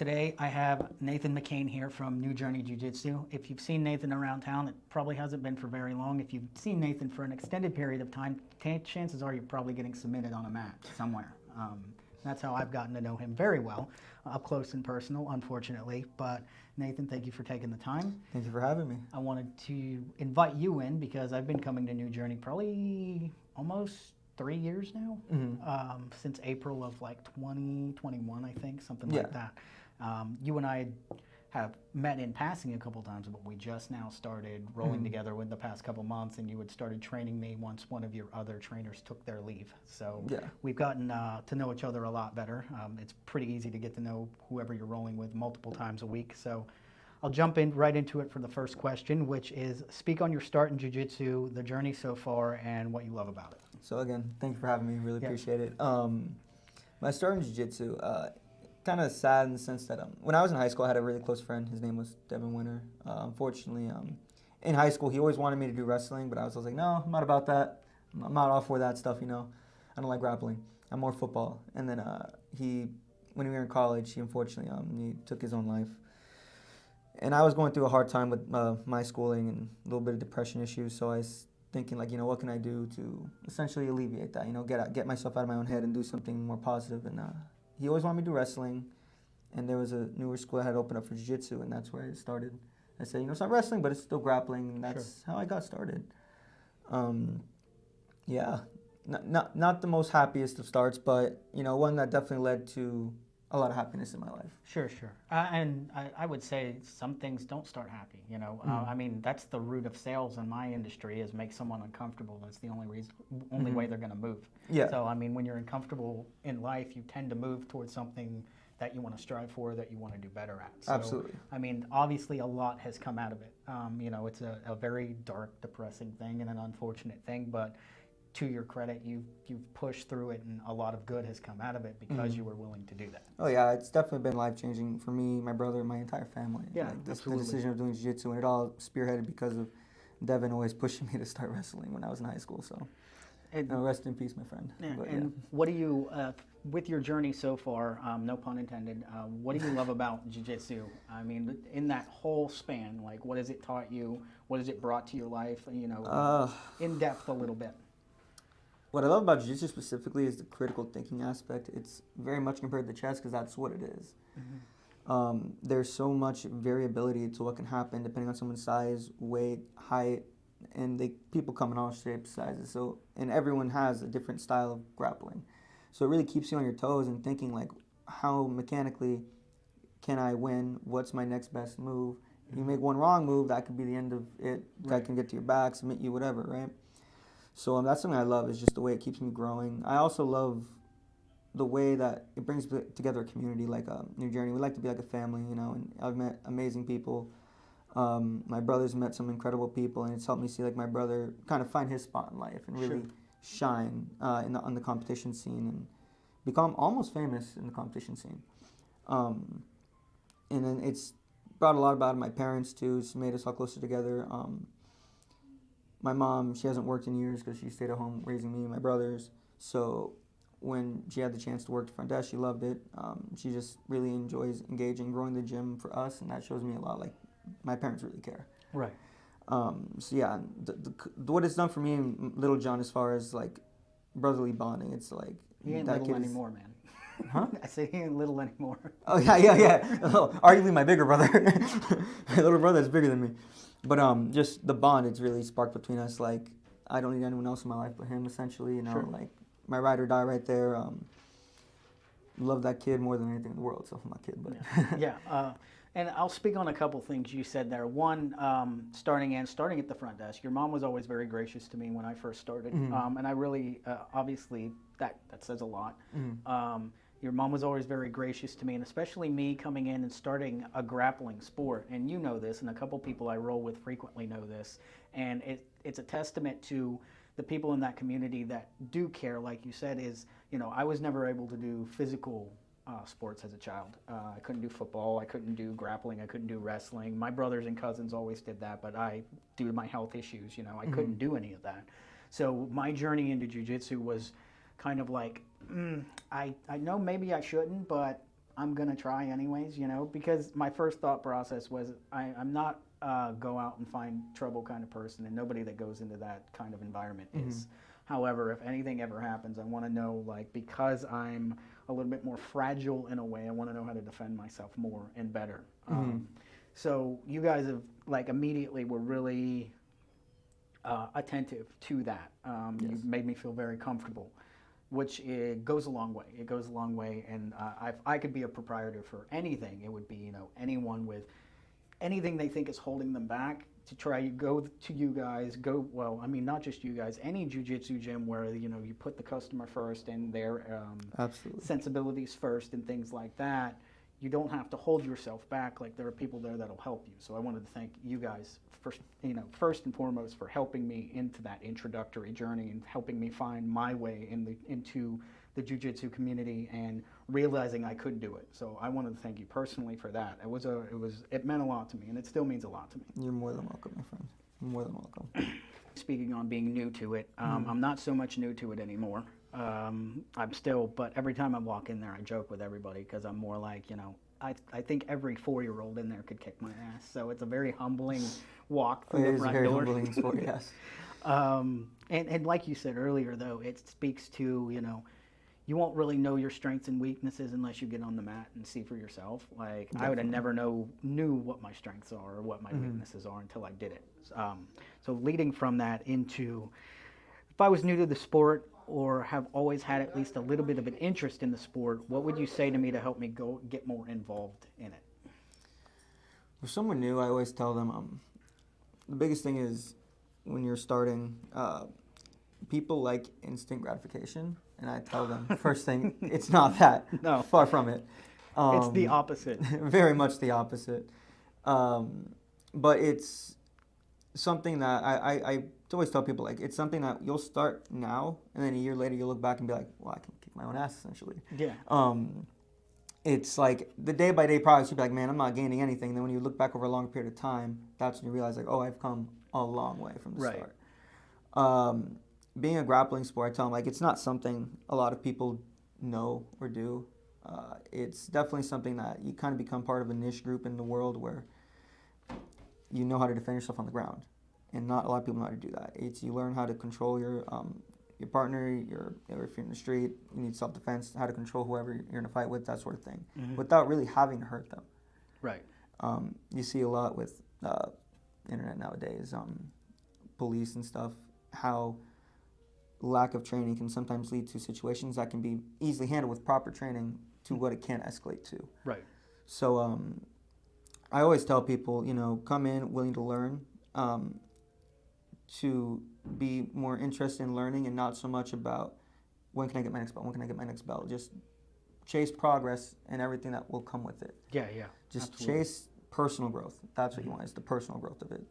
Today I have Nathan McKain here from Journey Jiu Jitsu. If you've seen Nathan around town, it probably hasn't been for very long. If you've seen Nathan for an extended period of time, chances are you're probably getting submitted on a mat somewhere. That's how I've gotten to know him very well, up close and personal, unfortunately. But Nathan, thank you for taking the time. Thank you for having me. I wanted to invite you in because I've been coming to New Journey probably almost 3 years now, since April of like 2021, I think, something like that. You and I have met in passing a couple times, but we just now started rolling together with the past couple months, and you had started training me once one of your other trainers took their leave. So we've gotten to know each other a lot better. It's pretty easy to get to know whoever you're rolling with multiple times a week. So I'll jump in right into it for the first question, which is speak on your start in jiu-jitsu, the journey so far, and what you love about it. So again, thank you for having me. Really appreciate it. My start in jiu-jitsu, kind of sad in the sense that when I was in high school, I had a really close friend. His name was Devin Winter. Unfortunately, in high school, he always wanted me to do wrestling, but I was like, no, I'm not about that. I'm not all for that stuff, you know. I don't like grappling. I'm more football. And then when we were in college, he unfortunately he took his own life. And I was going through a hard time with my schooling and a little bit of depression issues, so I was thinking, like, you know, what can I do to essentially alleviate that, you know, get myself out of my own head and do something more positive. And he always wanted me to do wrestling, and there was a newer school that had opened up for jiu-jitsu, and that's where I started. I said, you know, it's not wrestling, but it's still grappling, and that's how I got started. Not the most happiest of starts, but, you know, one that definitely led to a lot of happiness in my life. Sure. And I would say some things don't start happy, you know. I mean, that's the root of sales in my industry, is make someone uncomfortable. That's the only way they're going to move. Yeah. So, I mean, when you're uncomfortable in life, you tend to move towards something that you want to strive for, that you want to do better at. So, absolutely. I mean, obviously a lot has come out of it. You know, it's a very dark, depressing thing and an unfortunate thing, but to your credit, you've pushed through it, and a lot of good has come out of it because you were willing to do that. Oh yeah, it's definitely been life-changing for me, my brother, and my entire family. Yeah, like absolutely. The decision of doing jiu-jitsu, and it all spearheaded because of Devin always pushing me to start wrestling when I was in high school. So, rest in peace, my friend. Yeah, and what do you, with your journey so far, no pun intended, what do you love about jiu-jitsu? I mean, in that whole span, like, what has it taught you? What has it brought to your life? You know, in depth a little bit. What I love about jiu-jitsu specifically is the critical thinking aspect. It's very much compared to chess because that's what it is. There's so much variability to what can happen depending on someone's size, weight, height, and people come in all shapes, sizes. So, and everyone has a different style of grappling. So it really keeps you on your toes and thinking, like, how mechanically can I win? What's my next best move? You make one wrong move, that could be the end of it. That can get to your back, submit you, whatever, right? So that's something I love, is just the way it keeps me growing. I also love the way that it brings together a community like New Journey. We like to be like a family, you know, and I've met amazing people. My brother's met some incredible people, and it's helped me see, like, my brother kind of find his spot in life and really shine on the competition scene and become almost famous in the competition scene. And then it's brought a lot about my parents, too. It's made us all closer together. My mom, she hasn't worked in years because she stayed at home raising me and my brothers. So when she had the chance to work the front desk, she loved it. She just really enjoys engaging, growing the gym for us, and that shows me a lot. Like, my parents really care. Right. So yeah, what it's done for me and Little John as far as, like, brotherly bonding, it's like, he ain't little anymore, man. Huh? I said he ain't little anymore. Oh yeah. Arguably my bigger brother. My little brother is bigger than me. But just the bond, it's really sparked between us. Like, I don't need anyone else in my life but him, essentially. You know, like, my ride or die right there. Love that kid more than anything in the world. So I'm not kidding, but and I'll speak on a couple things you said there. One, starting at the front desk. Your mom was always very gracious to me when I first started, and I really, obviously, that says a lot. Your mom was always very gracious to me, and especially me coming in and starting a grappling sport. And you know this, and a couple people I roll with frequently know this. And it's a testament to the people in that community that do care, like you said, is, you know, I was never able to do physical sports as a child. I couldn't do football, I couldn't do grappling, I couldn't do wrestling. My brothers and cousins always did that, but due to my health issues, you know, I couldn't do any of that. So my journey into jiu-jitsu was kind of like, I know maybe I shouldn't, but I'm gonna try anyways, you know, because my first thought process was I'm not go out and find trouble kind of person, and nobody that goes into that kind of environment is. However, if anything ever happens, I want to know, like, because I'm a little bit more fragile in a way, I want to know how to defend myself more and better. So you guys have, like, immediately were really attentive to that. You made me feel very comfortable, which it goes a long way. It goes a long way, and if I could be a proprietor for anything, it would be, you know, anyone with anything they think is holding them back to try go to you guys. Well, I mean, not just you guys. Any jiu-jitsu gym where, you know, you put the customer first and their sensibilities first and things like that. You don't have to hold yourself back. Like, there are people there that'll help you. So I wanted to thank you guys first and foremost for helping me into that introductory journey and helping me find my way into the jiu-jitsu community and realizing I could do it. So I wanted to thank you personally for that. It meant a lot to me, and it still means a lot to me. You're more than welcome, my friend. You're more than welcome. Speaking on being new to it, I'm not so much new to it anymore. But every time I walk in there, I joke with everybody because I'm more like, you know, I think every 4-year-old in there could kick my ass. So it's a very humbling walk through the front door. It is a very humbling sport, yes. And like you said earlier, though, it speaks to, you know, you won't really know your strengths and weaknesses unless you get on the mat and see for yourself. Like, definitely. I would have never knew what my strengths are or what my weaknesses are until I did it. So leading from that into, if I was new to the sport or have always had at least a little bit of an interest in the sport, what would you say to me to help me get more involved in it? For someone new, I always tell them the biggest thing is when you're starting, people like instant gratification. And I tell them, first thing, it's not that. No. Far from it. It's the opposite. Very much the opposite. But it's something that I always tell people, like, it's something that you'll start now, and then a year later you'll look back and be like, well, I can kick my own ass, essentially. Yeah. It's like the day-by-day progress, you'll be like, man, I'm not gaining anything. And then when you look back over a long period of time, that's when you realize, like, oh, I've come a long way from the start. Being a grappling sport, I tell them, like, it's not something a lot of people know or do. It's definitely something that you kind of become part of a niche group in the world where you know how to defend yourself on the ground. And not a lot of people know how to do that. It's you learn how to control your partner, if you're in the street, you need self-defense, how to control whoever you're in a fight with, that sort of thing, without really having to hurt them. Right. You see a lot with internet nowadays, police and stuff, how lack of training can sometimes lead to situations that can be easily handled with proper training to what it can escalate to. Right. So I always tell people, you know, come in willing to learn, to be more interested in learning and not so much about when can I get my next belt, when can I get my next belt. Just chase progress and everything that will come with it. Yeah. Just absolutely. Chase personal growth. That's what you want, is the personal growth of it.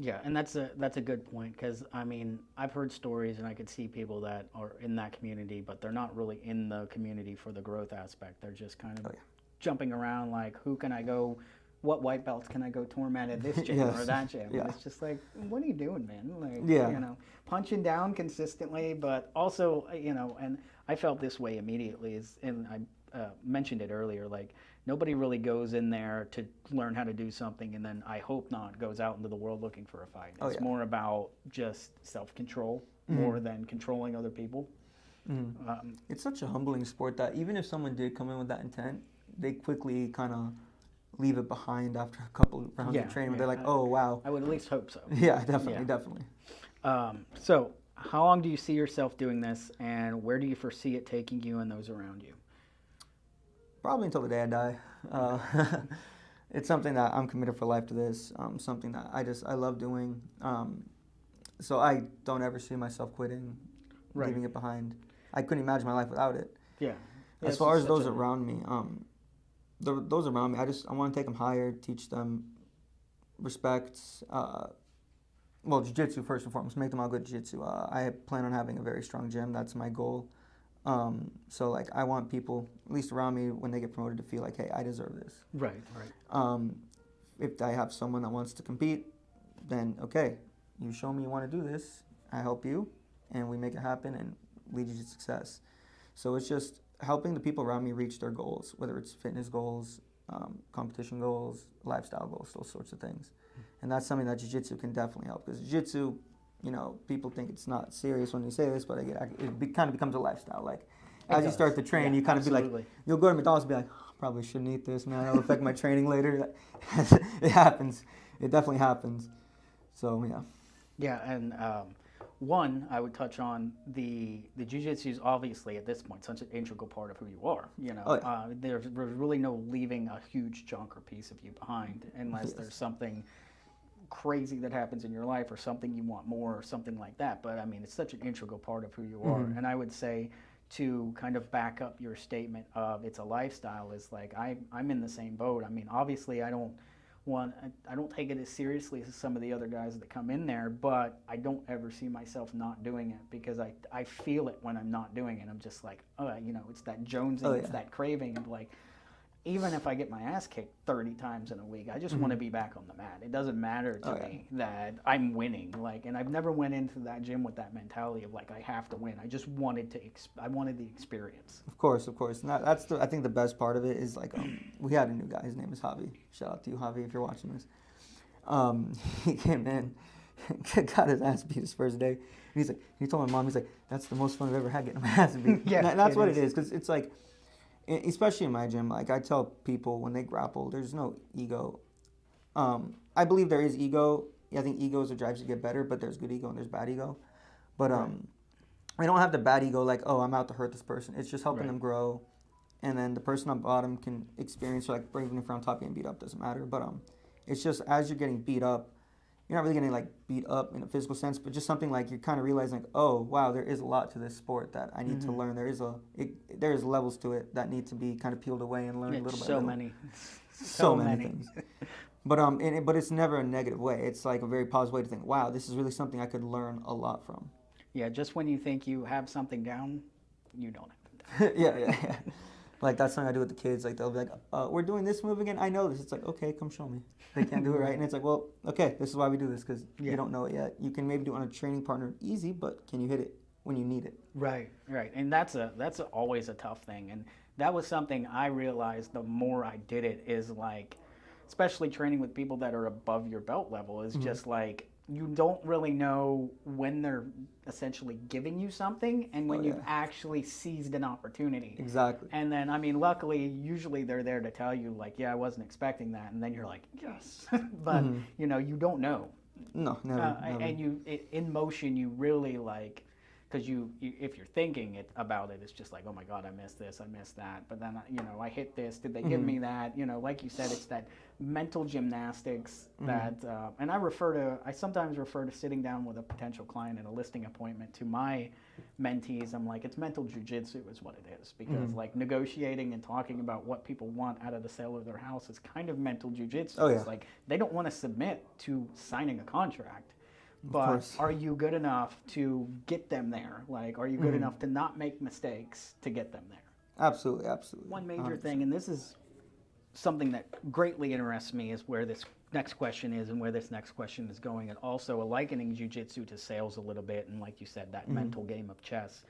Yeah, and that's a good point, because, I mean, I've heard stories and I could see people that are in that community, but they're not really in the community for the growth aspect. They're just kind of jumping around like, who can I go, what white belts can I go torment at this gym or that gym? Yeah. And it's just like, what are you doing, man? Like, you know, punching down consistently, but also, you know, and I felt this way immediately, and I mentioned it earlier, like, nobody really goes in there to learn how to do something and then, I hope not, goes out into the world looking for a fight. It's more about just self-control more than controlling other people. It's such a humbling sport that even if someone did come in with that intent, they quickly kind of leave it behind after a couple rounds of training where they're like, oh, wow. I would at least hope so. Yeah, definitely. So how long do you see yourself doing this, and where do you foresee it taking you and those around you? Probably until the day I die. It's something that I'm committed for life to this. Something that I love doing. So I don't ever see myself quitting, leaving it behind. I couldn't imagine my life without it. Yeah. As far as those around me, those around me, I want to take them higher, teach them respect. Well, jiu-jitsu first and foremost, make them all good jiu-jitsu. I plan on having a very strong gym. That's my goal. So, like, I want people, at least around me, when they get promoted, to feel like, hey, I deserve this. Right. If I have someone that wants to compete, then, okay, you show me you want to do this, I help you, and we make it happen and lead you to success. So it's just helping the people around me reach their goals, whether it's fitness goals, competition goals, lifestyle goals, those sorts of things. And that's something that jiu-jitsu can definitely help, because jiu-jitsu, you know, people think it's not serious when you say this, but kind of becomes a lifestyle. Like, as you start to train, you kind of be like, you'll go to McDonald's and be like, oh, probably shouldn't eat this, man. It'll affect my training later. It happens. It definitely happens. So, yeah. Yeah, and one, I would touch on the jiu-jitsu is obviously at this point such an integral part of who you are. You know, there's really no leaving a huge chunk or piece of you behind unless there's something crazy that happens in your life or something you want more or something like that. But I mean, it's such an integral part of who you are. And I would say, to kind of back up your statement of it's a lifestyle, is like I'm in the same boat. I mean, obviously I don't take it as seriously as some of the other guys that come in there, but I don't ever see myself not doing it, because I feel it when I'm not doing it. I'm just like, you know, it's that jonesing, it's that craving of like, even if I get my ass kicked 30 times in a week, I just want to be back on the mat. It doesn't matter to me that I'm winning. Like, and I've never went into that gym with that mentality of like, I have to win. I just wanted I wanted the experience. Of course. And that's I think the best part of it is like, we had a new guy. His name is Javi. Shout out to you, Javi, if you're watching this. He came in, got his ass beat his first day. And he told my mom, he's like, that's the most fun I've ever had, getting my ass beat. And that's what it is, because it's like, especially in my gym, like I tell people when they grapple, there's no ego. I believe there is ego. I think ego is what drives you to get better, but there's good ego and there's bad ego. But I don't have the bad ego like, oh, I'm out to hurt this person. It's just helping them grow. And then the person on bottom can experience, like, even if you're on top getting beat up, doesn't matter. But it's just as you're getting beat up, you're not really getting like beat up in a physical sense, but just something like you're kind of realizing, like, oh wow, there is a lot to this sport that I need to learn. There is levels to it that need to be kind of peeled away and learned a little bit. So many things. But it's never a negative way. It's like a very positive way to think, wow, this is really something I could learn a lot from. Yeah, just when you think you have something down, you don't have it down. yeah. Like, that's something I do with the kids. Like, they'll be like, we're doing this move again. I know this. It's like, okay, come show me. They can't do it right. And it's like, well, okay, this is why we do this, because you don't know it yet. You can maybe do it on a training partner easy, but can you hit it when you need it? Right. And that's always a tough thing. And that was something I realized the more I did it, is like, especially training with people that are above your belt level, is just like, you don't really know when they're essentially giving you something and when you've actually seized an opportunity. Exactly. And then, I mean, luckily, usually they're there to tell you, like, yeah, I wasn't expecting that. And then you're like, yes. But, you know, you don't know. No, never. And in motion, you really, like, because if you're thinking about it, it's just like, oh my God, I missed this, I missed that. But then, you know, I hit this, did they give me that? You know, like you said, it's that mental gymnastics that, and I sometimes refer to sitting down with a potential client at a listing appointment to my mentees. I'm like, it's mental jiu-jitsu is what it is, because like negotiating and talking about what people want out of the sale of their house is kind of mental jiu-jitsu. It's like, they don't want to submit to signing a contract. But are you good enough to get them there? Like, are you good enough to not make mistakes to get them there? Absolutely. One major thing, and this is something that greatly interests me, is where this next question is and where this next question is going, and also likening jiu-jitsu to sales a little bit, and like you said, that mental game of chess.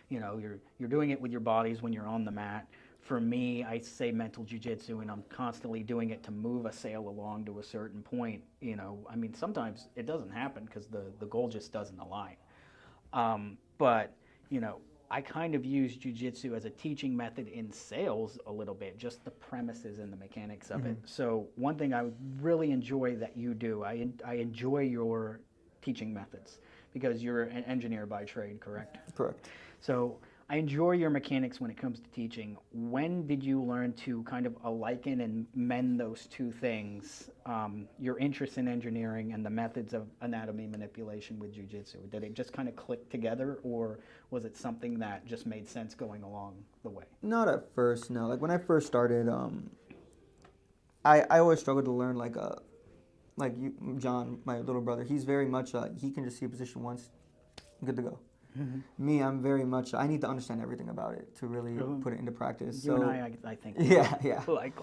You know, you're doing it with your bodies when you're on the mat. For me, I say mental jiu-jitsu, and I'm constantly doing it to move a sale along to a certain point. You know, I mean, sometimes it doesn't happen because the goal just doesn't align. But, you know, I kind of use jiu-jitsu as a teaching method in sales a little bit, just the premises and the mechanics of it. So one thing I really enjoy that you do, I enjoy your teaching methods, because you're an engineer by trade, correct? Correct. So I enjoy your mechanics when it comes to teaching. When did you learn to kind of liken and mend those two things, your interest in engineering and the methods of anatomy manipulation with jiu-jitsu? Did it just kind of click together, or was it something that just made sense going along the way? Not at first, no. Like, when I first started, I always struggled to learn, like you, John, my little brother, he's very much, he can just see a position once, good to go. Me, I'm very much, I need to understand everything about it to really put it into practice. You and I think. Yeah. Like.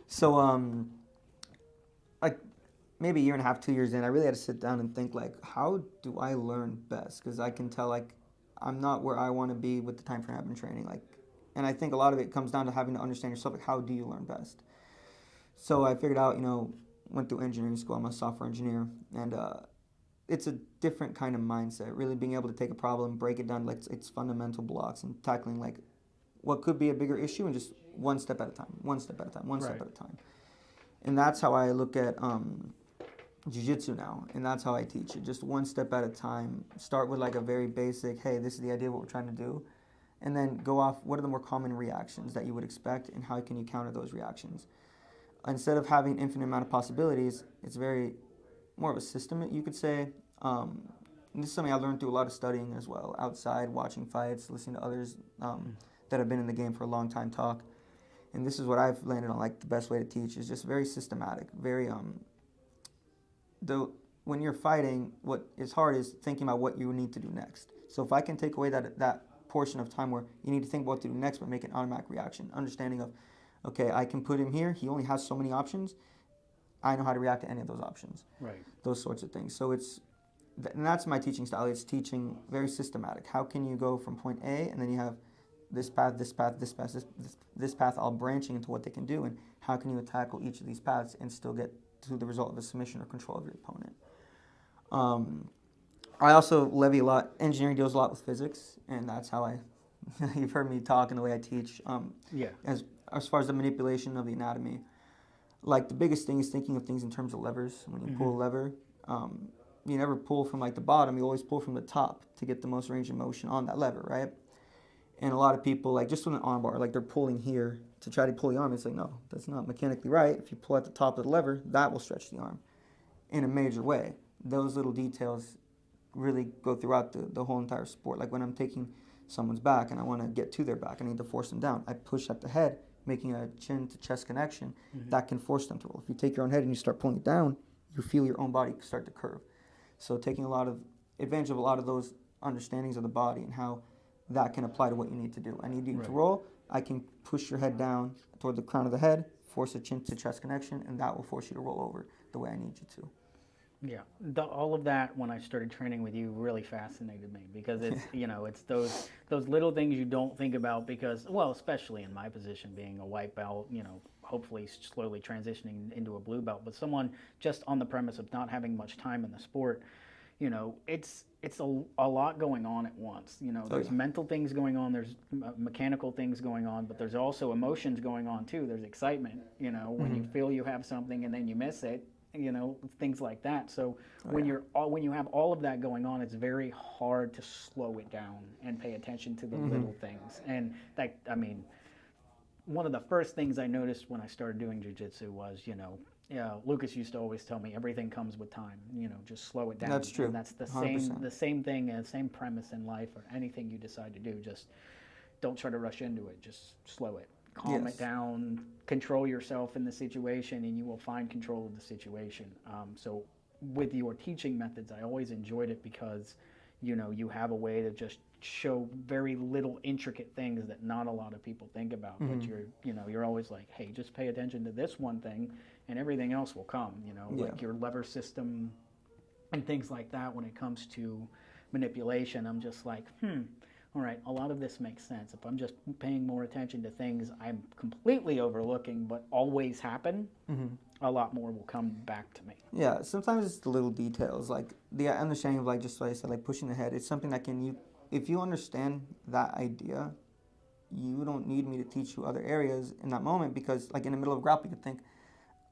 So, like, maybe a year and a half, 2 years in, I really had to sit down and think, like, how do I learn best? Because I can tell, like, I'm not where I want to be with the time frame I've been training. Like, And I think a lot of it comes down to having to understand yourself, like how do you learn best? So I figured out, went through engineering school. I'm a software engineer, and it's a different kind of mindset. Really being able to take a problem, break it down like its fundamental blocks, and tackling like what could be a bigger issue, and just one step at a time, one step at a time, one step at a time. And that's how I look at jiu-jitsu now, and that's how I teach it. Just one step at a time. Start with like a very basic, hey, this is the idea of what we're trying to do, and then go off, what are the more common reactions that you would expect, and how can you counter those reactions? Instead of having infinite amount of possibilities, it's very more of a system, you could say. And this is something I learned through a lot of studying as well, outside, watching fights, listening to others that have been in the game for a long time talk. And this is what I've landed on, like the best way to teach is just very systematic, very when you're fighting, what is hard is thinking about what you need to do next. So if I can take away that portion of time where you need to think about what to do next, but make an automatic reaction, understanding of, okay, I can put him here. He only has so many options. I know how to react to any of those options. Right. Those sorts of things. So and that's my teaching style. It's teaching very systematic. How can you go from point A, and then you have this path, this path, this path, this path, all branching into what they can do, and how can you tackle each of these paths and still get to the result of a submission or control of your opponent. I also levy a lot. Engineering deals a lot with physics, and that's how you've heard me talk and the way I teach. As far as the manipulation of the anatomy, like the biggest thing is thinking of things in terms of levers. When you pull a lever, you never pull from like the bottom. You always pull from the top to get the most range of motion on that lever, right? And a lot of people, like just with an arm bar, like they're pulling here to try to pull the arm. It's like, no, that's not mechanically right. If you pull at the top of the lever, that will stretch the arm in a major way. Those little details really go throughout the whole entire sport. Like when I'm taking someone's back and I want to get to their back, I need to force them down. I push at the head, making a chin to chest connection. That can force them to roll. If you take your own head and you start pulling it down, you feel your own body start to curve. So taking a lot of advantage of a lot of those understandings of the body and how that can apply to what you need to do. I need you to roll. I can push your head down toward the crown of the head, force a chin to chest connection, and that will force you to roll over the way I need you to. Yeah, all of that when I started training with you really fascinated me because it's it's those little things you don't think about because, well, especially in my position being a white belt, hopefully slowly transitioning into a blue belt, but someone just on the premise of not having much time in the sport, it's a lot going on at once. There's mental things going on, there's mechanical things going on, but there's also emotions going on too. There's excitement, when you feel you have something and then you miss it. Things like that. So when you have all of that going on, it's very hard to slow it down and pay attention to the little things. And that, one of the first things I noticed when I started doing jiu-jitsu was, Lucas used to always tell me everything comes with time. Just slow it down. That's true. And that's the 100%. same thing, same premise in life or anything you decide to do. Just don't try to rush into it. Just slow it. Calm it down, control yourself in the situation, and you will find control of the situation. So with your teaching methods, I always enjoyed it because, you have a way to just show very little intricate things that not a lot of people think about. But you're always like, hey, just pay attention to this one thing, and everything else will come. Like your lever system and things like that. When it comes to manipulation, I'm just like, all right, a lot of this makes sense. If I'm just paying more attention to things I'm completely overlooking but always happen, a lot more will come back to me. Yeah, sometimes it's the little details, like the understanding of, like, just like I said, like pushing the head. It's something that if you understand that idea, you don't need me to teach you other areas in that moment because, like, in the middle of grapple, you could think,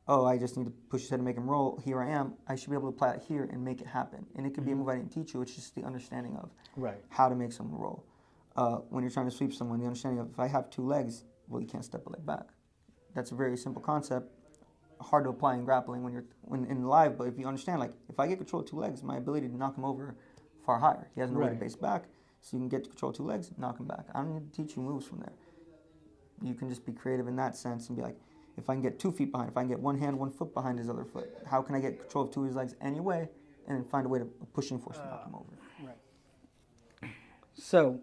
oh, I just need to push his head and make him roll. Here I am. I should be able to apply it here and make it happen. And it could be a move I didn't teach you. It's just the understanding of how to make someone roll. When you're trying to sweep someone, the understanding of if I have two legs, well, you can't step a leg back. That's a very simple concept, hard to apply in grappling when in live, but if you understand, like, if I get control of two legs, my ability to knock him over far higher. He has no way to base back, so you can get control of two legs, knock him back. I don't need to teach you moves from there. You can just be creative in that sense and be like, if I can get 2 feet behind, if I can get one hand, 1 foot behind his other foot, how can I get control of two of his legs anyway and then find a way to pushing force to knock him over? So,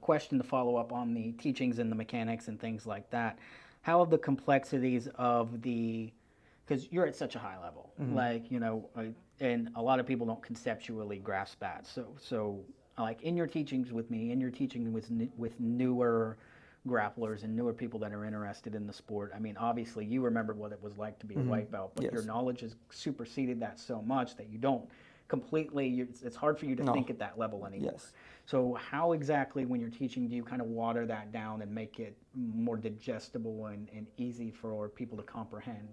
question to follow up on the teachings and the mechanics and things like that. How have the complexities of because you're at such a high level, and a lot of people don't conceptually grasp that. So like in your teachings with me, in your teaching with newer grapplers and newer people that are interested in the sport. I mean, obviously, you remember what it was like to be a white belt, but your knowledge has superseded that so much that you don't completely, it's hard for you to think at that level anymore. Yes. So how exactly, when you're teaching, do you kind of water that down and make it more digestible and easy for people to comprehend?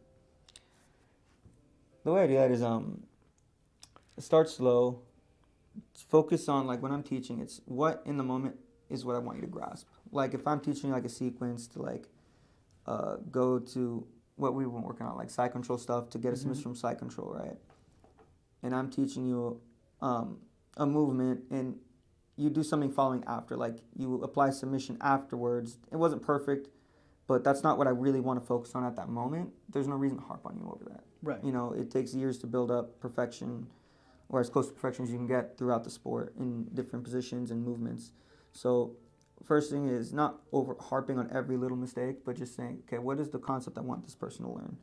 The way I do that is start slow. Focus on, like, when I'm teaching, it's what in the moment is what I want you to grasp. Like, if I'm teaching like a sequence to like go to what we've been working on, like side control stuff to get a submission from side control, right? And I'm teaching you a movement, and you do something following after, like you apply submission afterwards. It wasn't perfect, but that's not what I really want to focus on at that moment. There's no reason to harp on you over that. Right. You know, it takes years to build up perfection, or as close to perfection as you can get throughout the sport in different positions and movements. So first thing is not over harping on every little mistake, but just saying, okay, what is the concept I want this person to learn?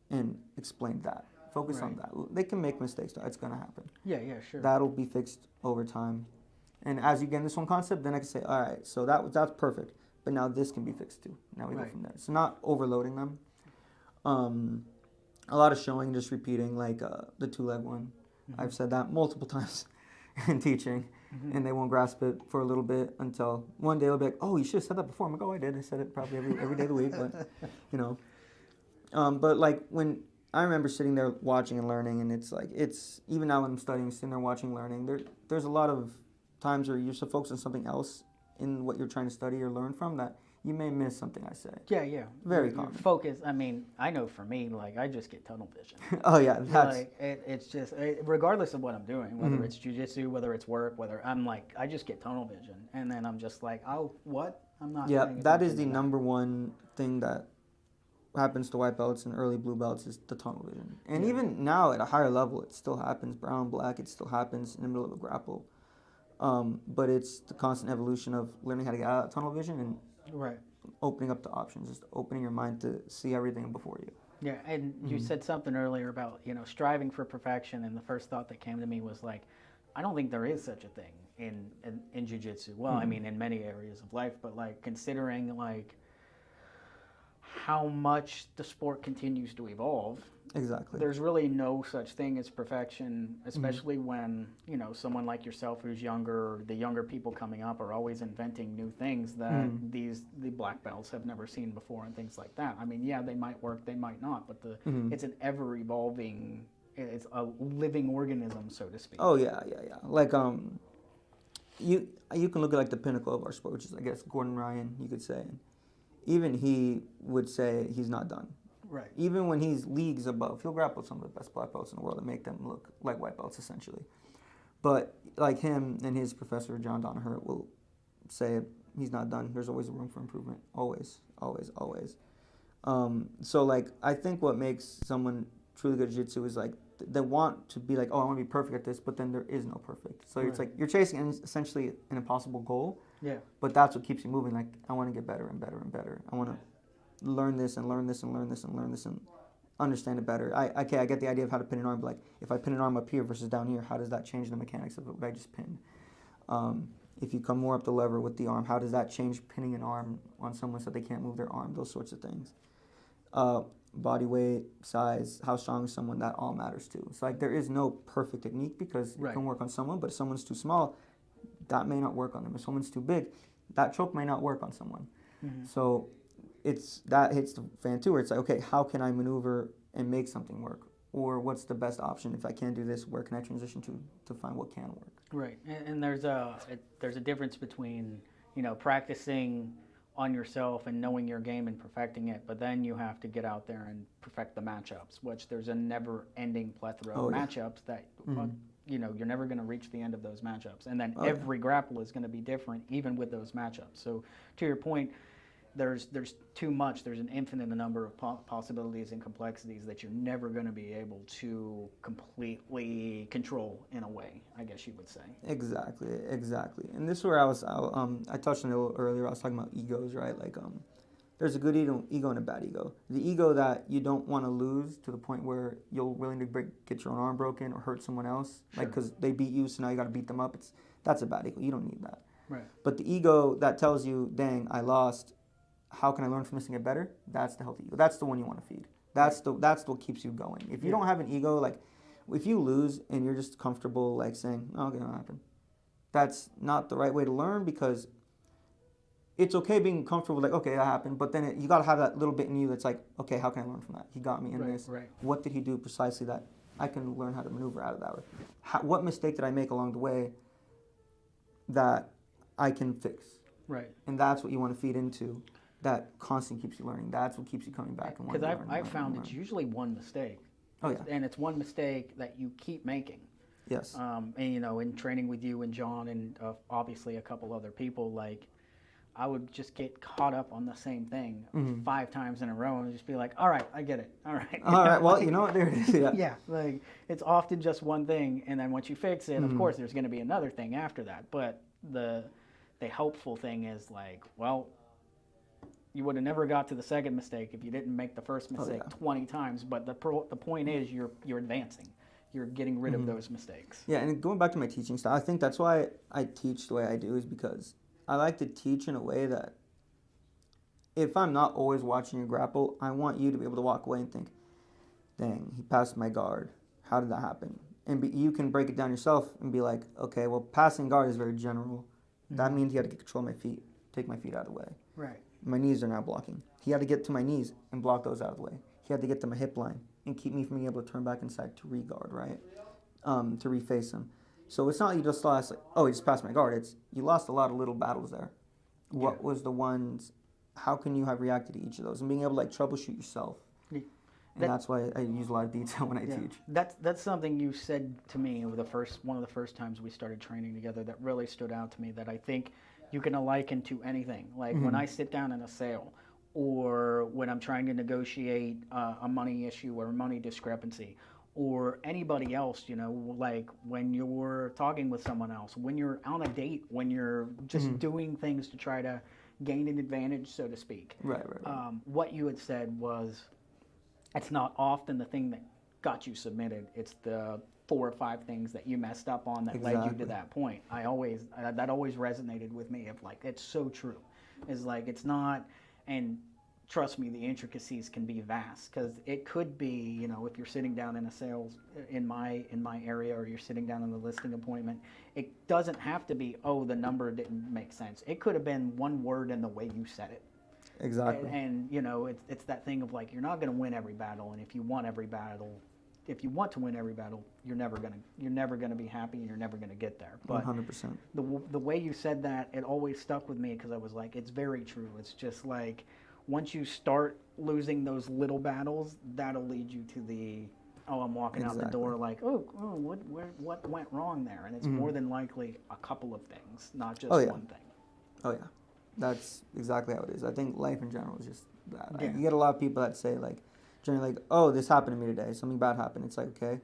And explain that. Focus on that. They can make mistakes. It's going to happen. Yeah, sure. That'll be fixed over time. And as you get in this one concept, then I can say, all right, so that's perfect. But now this can be fixed too. Now we go from there. So not overloading them. A lot of showing, just repeating, like the two-leg one. I've said that multiple times in teaching, and they won't grasp it for a little bit until one day they'll be like, oh, you should have said that before. I'm like, oh, I did. I said it probably every day of the week, but, you know. But, like, when I remember sitting there watching and learning, and it's like, even now when I'm studying, sitting there watching, learning, there's a lot of times where you're so focused on something else in what you're trying to study or learn from that you may miss something I say. Yeah. Very common. Focus. I mean, I know for me, like, I just get tunnel vision. Oh yeah, that's like it's just regardless of what I'm doing, whether it's jiu-jitsu, whether it's work, whether I'm like, I just get tunnel vision, and then I'm just like, oh, what? I'm not. Yeah, paying that is attention the to number one thing that happens to white belts and early blue belts is the tunnel vision. And even now at a higher level, it still happens. Brown, black, it still happens in the middle of a grapple. But it's the constant evolution of learning how to get out of tunnel vision and opening up the options, just opening your mind to see everything before you. Yeah, and you said something earlier about, striving for perfection, and the first thought that came to me was like, I don't think there is such a thing in jiu-jitsu. Well, I mean, in many areas of life, but like considering like how much the sport continues to evolve. Exactly. There's really no such thing as perfection, especially when, someone like yourself who's younger, the younger people coming up are always inventing new things that the black belts have never seen before and things like that. I mean, yeah, they might work, they might not, but it's an ever-evolving, it's a living organism, so to speak. Oh, yeah. Like, you can look at, like, the pinnacle of our sport, which is, I guess, Gordon Ryan, you could say. Even he would say he's not done. Right. Even when he's leagues above, he'll grapple some of the best black belts in the world and make them look like white belts, essentially. But like him and his professor, John Donaher, will say he's not done. There's always room for improvement. Always. So, like, I think what makes someone truly good at jiu-jitsu is, like, they want to be like, oh, I want to be perfect at this, but then there is no perfect. So it's like you're chasing essentially an impossible goal. Yeah. But that's what keeps you moving. Like, I want to get better and better and better. I want to learn this and learn this and learn this and learn this and understand it better. I get the idea of how to pin an arm, but like if I pin an arm up here versus down here, how does that change the mechanics of what I just pinned? If you come more up the lever with the arm, how does that change pinning an arm on someone so they can't move their arm? Those sorts of things. Body weight, size, how strong is someone, that all matters too. It's like there is no perfect technique because it can work on someone, but if someone's too small, that may not work on them. If someone's too big, that choke may not work on someone. So that hits the fan too, where it's like, okay, how can I maneuver and make something work? Or what's the best option? If I can't do this, where can I transition to find what can work? Right, and there's a difference between, practicing on yourself and knowing your game and perfecting it, but then you have to get out there and perfect the matchups, which there's a never-ending plethora of matchups that, you're never going to reach the end of those matchups. And then every grapple is going to be different, even with those matchups. So to your point, there's too much. There's an infinite number of possibilities and complexities that you're never going to be able to completely control in a way, I guess you would say. Exactly. And this is where I touched on it a little earlier. I was talking about egos, right? Like, there's a good ego and a bad ego. The ego that you don't want to lose to the point where you're willing to get your own arm broken or hurt someone else, like because they beat you, so now you got to beat them up. That's a bad ego. You don't need that. Right. But the ego that tells you, dang, I lost, how can I learn from this and get better? That's the healthy ego. That's the one you want to feed. That's what keeps you going. If you don't have an ego, like if you lose and you're just comfortable like saying, oh, okay, that'll happen. That's not the right way to learn, because it's okay being comfortable, like, okay, that happened, but then you got to have that little bit in you that's like, okay, how can I learn from that? He got me in this. Right. What did he do precisely that I can learn how to maneuver out of that? What mistake did I make along the way that I can fix? Right. And that's what you want to feed into. That constantly keeps you learning. That's what keeps you coming back and wanting to learn. Because I've found it's usually one mistake. Oh, yeah. And it's one mistake that you keep making. Yes. And, in training with you and John and obviously a couple other people, like, I would just get caught up on the same thing 5 times in a row and just be like, all right, I get it. All right. All right. Well, you know what? There it is. Yeah. Yeah. Like, it's often just one thing. And then once you fix it, of course, there's going to be another thing after that. But the helpful thing is like, well, you would have never got to the second mistake if you didn't make the first mistake 20 times. But the point is you're advancing. You're getting rid of those mistakes. Yeah, and going back to my teaching style, I think that's why I teach the way I do, is because I like to teach in a way that if I'm not always watching you grapple, I want you to be able to walk away and think, dang, he passed my guard. How did that happen? And you can break it down yourself and be like, okay, well, passing guard is very general. That means he had to get control of my feet, take my feet out of the way. Right. My knees are now blocking. He had to get to my knees and block those out of the way. He had to get to my hip line and keep me from being able to turn back inside to re-guard, right? To reface him. So it's not you just lost, like, oh, he just passed my guard. It's you lost a lot of little battles there. What was the ones, how can you have reacted to each of those? And being able to like troubleshoot yourself. And that's why I use a lot of detail when I teach. That's something you said to me one of the first times we started training together that really stood out to me, that I think you can liken to anything. Like when I sit down in a sale, or when I'm trying to negotiate a money issue or a money discrepancy, or anybody else, like when you're talking with someone else, when you're on a date, when you're just doing things to try to gain an advantage, so to speak. Right. What you had said was, it's not often the thing that got you submitted. It's the 4 or 5 things that you messed up on that led you to that point. That always resonated with me, of like, it's so true. It's like, it's not, and trust me, the intricacies can be vast, because it could be, if you're sitting down in a sales in my area, or you're sitting down in the listing appointment, it doesn't have to be, oh, the number didn't make sense. It could have been one word in the way you said it. Exactly. And it's that thing of like, you're not going to win every battle, and if you want to win every battle, you're never gonna be happy, and you're never gonna get there. But 100%. The way you said that, it always stuck with me, because I was like, it's very true. It's just like, once you start losing those little battles, that'll lead you to the, I'm walking out the door like, what went wrong there? And it's more than likely a couple of things, not just one thing. Oh yeah, that's exactly how it is. I think life in general is just that. Yeah. You get a lot of people that say like, generally like, oh, this happened to me today. Something bad happened. It's like, okay,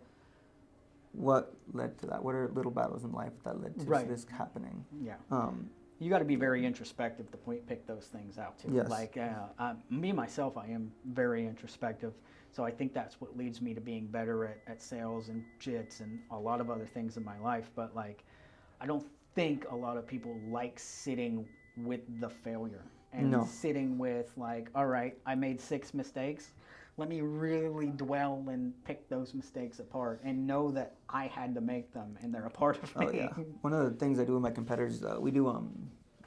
what led to that? What are little battles in life that led to this happening? Yeah. You got to be very introspective to pick those things out too. Yes. Like me myself, I am very introspective, so I think that's what leads me to being better at sales and jits and a lot of other things in my life. But like, I don't think a lot of people like sitting with the failure and sitting with like, all right, I made 6 mistakes. Let me really dwell and pick those mistakes apart and know that I had to make them and they're a part of me. Oh, yeah. One of the things I do with my competitors, we do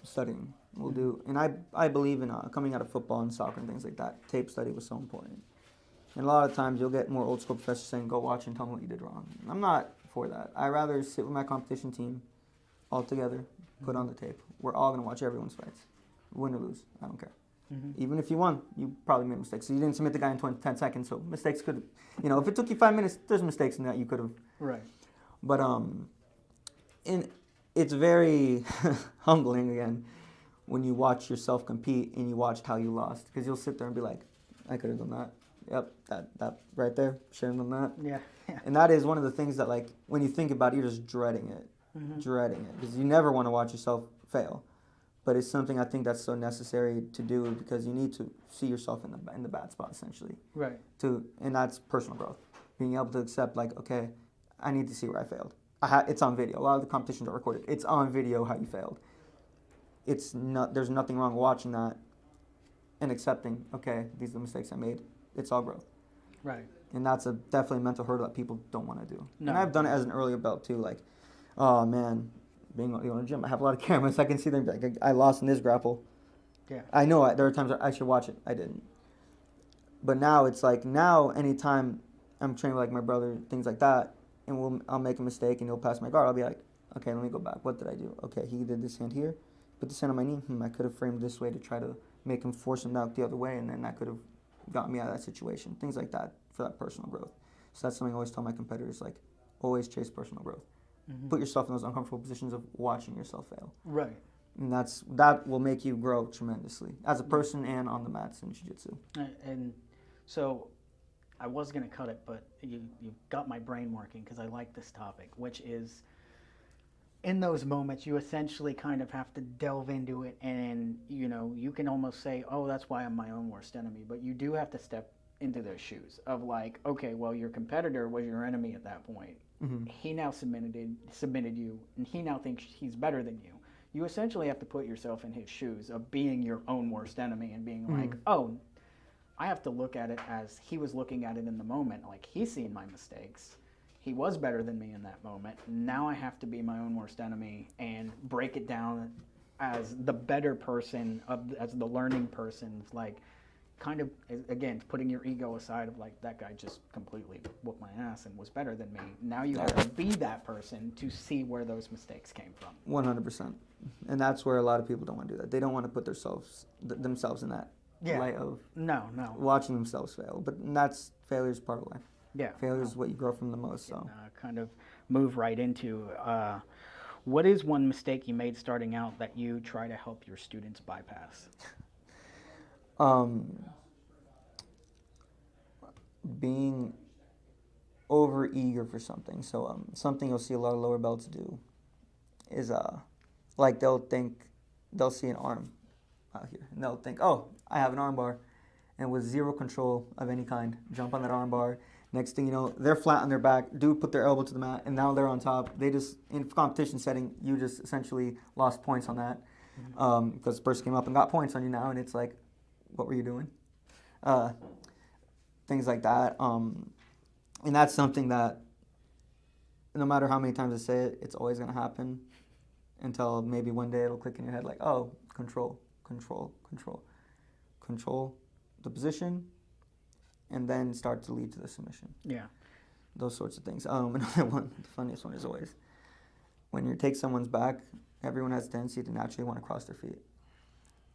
studying. We'll do, and I believe in coming out of football and soccer and things like that. Tape study was so important. And a lot of times you'll get more old school professors saying, go watch and tell me what you did wrong. I'm not for that. I rather sit with my competition team all together, put on the tape. We're all going to watch everyone's fights. Win or lose, I don't care. Even if you won, you probably made mistakes. So you didn't submit the guy in 10 seconds, so mistakes could, if it took you 5 minutes, there's mistakes in that you could have. Right. But it's very humbling, again, when you watch yourself compete and you watch how you lost. Because you'll sit there and be like, I could have done that. Yep, that right there, should have done that. Yeah. And that is one of the things that, like, when you think about it, you're just dreading it. Because you never want to watch yourself fail. But it's something I think that's so necessary to do, because you need to see yourself in the bad spot, essentially. Right. And that's personal growth. Being able to accept, like, okay, I need to see where I failed. It's on video. A lot of the competitions are recorded. It's on video how you failed. there's nothing wrong watching that and accepting, okay, these are the mistakes I made. It's all growth. Right. And that's definitely a mental hurdle that people don't want to do. No. And I've done it as an earlier belt too. Like, oh man, being in the gym, I have a lot of cameras. I can see them. Like, I lost in this grapple. Yeah. I know there are times I should watch it. I didn't. But now it's like, anytime I'm training with like my brother, things like that, and I'll make a mistake and he'll pass my guard. I'll be like, okay, let me go back. What did I do? Okay, he did this hand here. Put this hand on my knee. I could have framed this way to try to make him force him out the other way, and then that could have got me out of that situation. Things like that for that personal growth. So that's something I always tell my competitors, like, always chase personal growth. Mm-hmm. Put yourself in those uncomfortable positions of watching yourself fail. Right. And that will make you grow tremendously as a person and on the mats in jiu-jitsu. And so I was going to cut it, but you got my brain working because I like this topic, which is in those moments you essentially kind of have to delve into it, and you can almost say, oh, that's why I'm my own worst enemy, but you do have to step into those shoes of like, okay, well, your competitor was your enemy at that point. Mm-hmm. He now submitted you, and he now thinks he's better than you. You essentially have to put yourself in his shoes of being your own worst enemy and being like, oh, I have to look at it as he was looking at it in the moment. Like, he's seen my mistakes. He was better than me in that moment. Now I have to be my own worst enemy and break it down as the better person, as the learning person. Like, kind of, again, putting your ego aside of like, that guy just completely whooped my ass and was better than me. Now you have to be that person to see where those mistakes came from. 100%. And that's where a lot of people don't want to do that. They don't want to put themselves in that light of watching themselves fail. But failure is part of life. Yeah. Failure is what you grow from the most. So kind of move right into what is one mistake you made starting out that you try to help your students bypass? Being over eager for something. So something you'll see a lot of lower belts do is like they'll see an arm out here and they'll think, oh, I have an arm bar, and with zero control of any kind, jump on that arm bar. Next thing you know, they're flat on their back, put their elbow to the mat, and now they're on top. They just, in competition setting, you just essentially lost points on that because the person came up and got points on you now, and it's like, what were you doing? Things like that. And that's something that no matter how many times I say it, it's always going to happen until maybe one day it'll click in your head like, oh, control the position, and then start to lead to the submission. Yeah. Those sorts of things. Another one, the funniest one is always, when you take someone's back, everyone has a tendency to naturally want to cross their feet.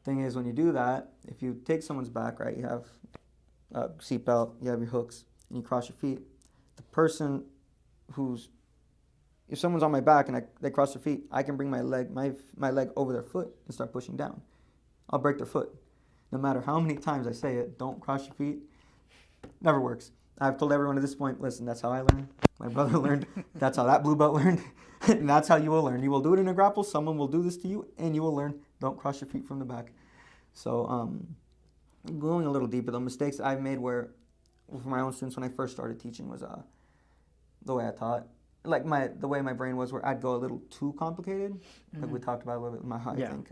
Thing is, when you do that, if you take someone's back, right, you have a seatbelt, you have your hooks, and you cross your feet, the person if someone's on my back and they cross their feet, I can bring my leg over their foot and start pushing down. I'll break their foot. No matter how many times I say it, don't cross your feet, never works. I've told everyone at this point, listen, that's how I learned. My brother learned. That's how that blue belt learned. And that's how you will learn. You will do it in a grapple. Someone will do this to you, and you will learn. Don't cross your feet from the back. So going a little deeper, the mistakes I've made for my own students when I first started teaching was the way I taught. Like the way my brain was, where I'd go a little too complicated. Like we talked about a little bit, I think.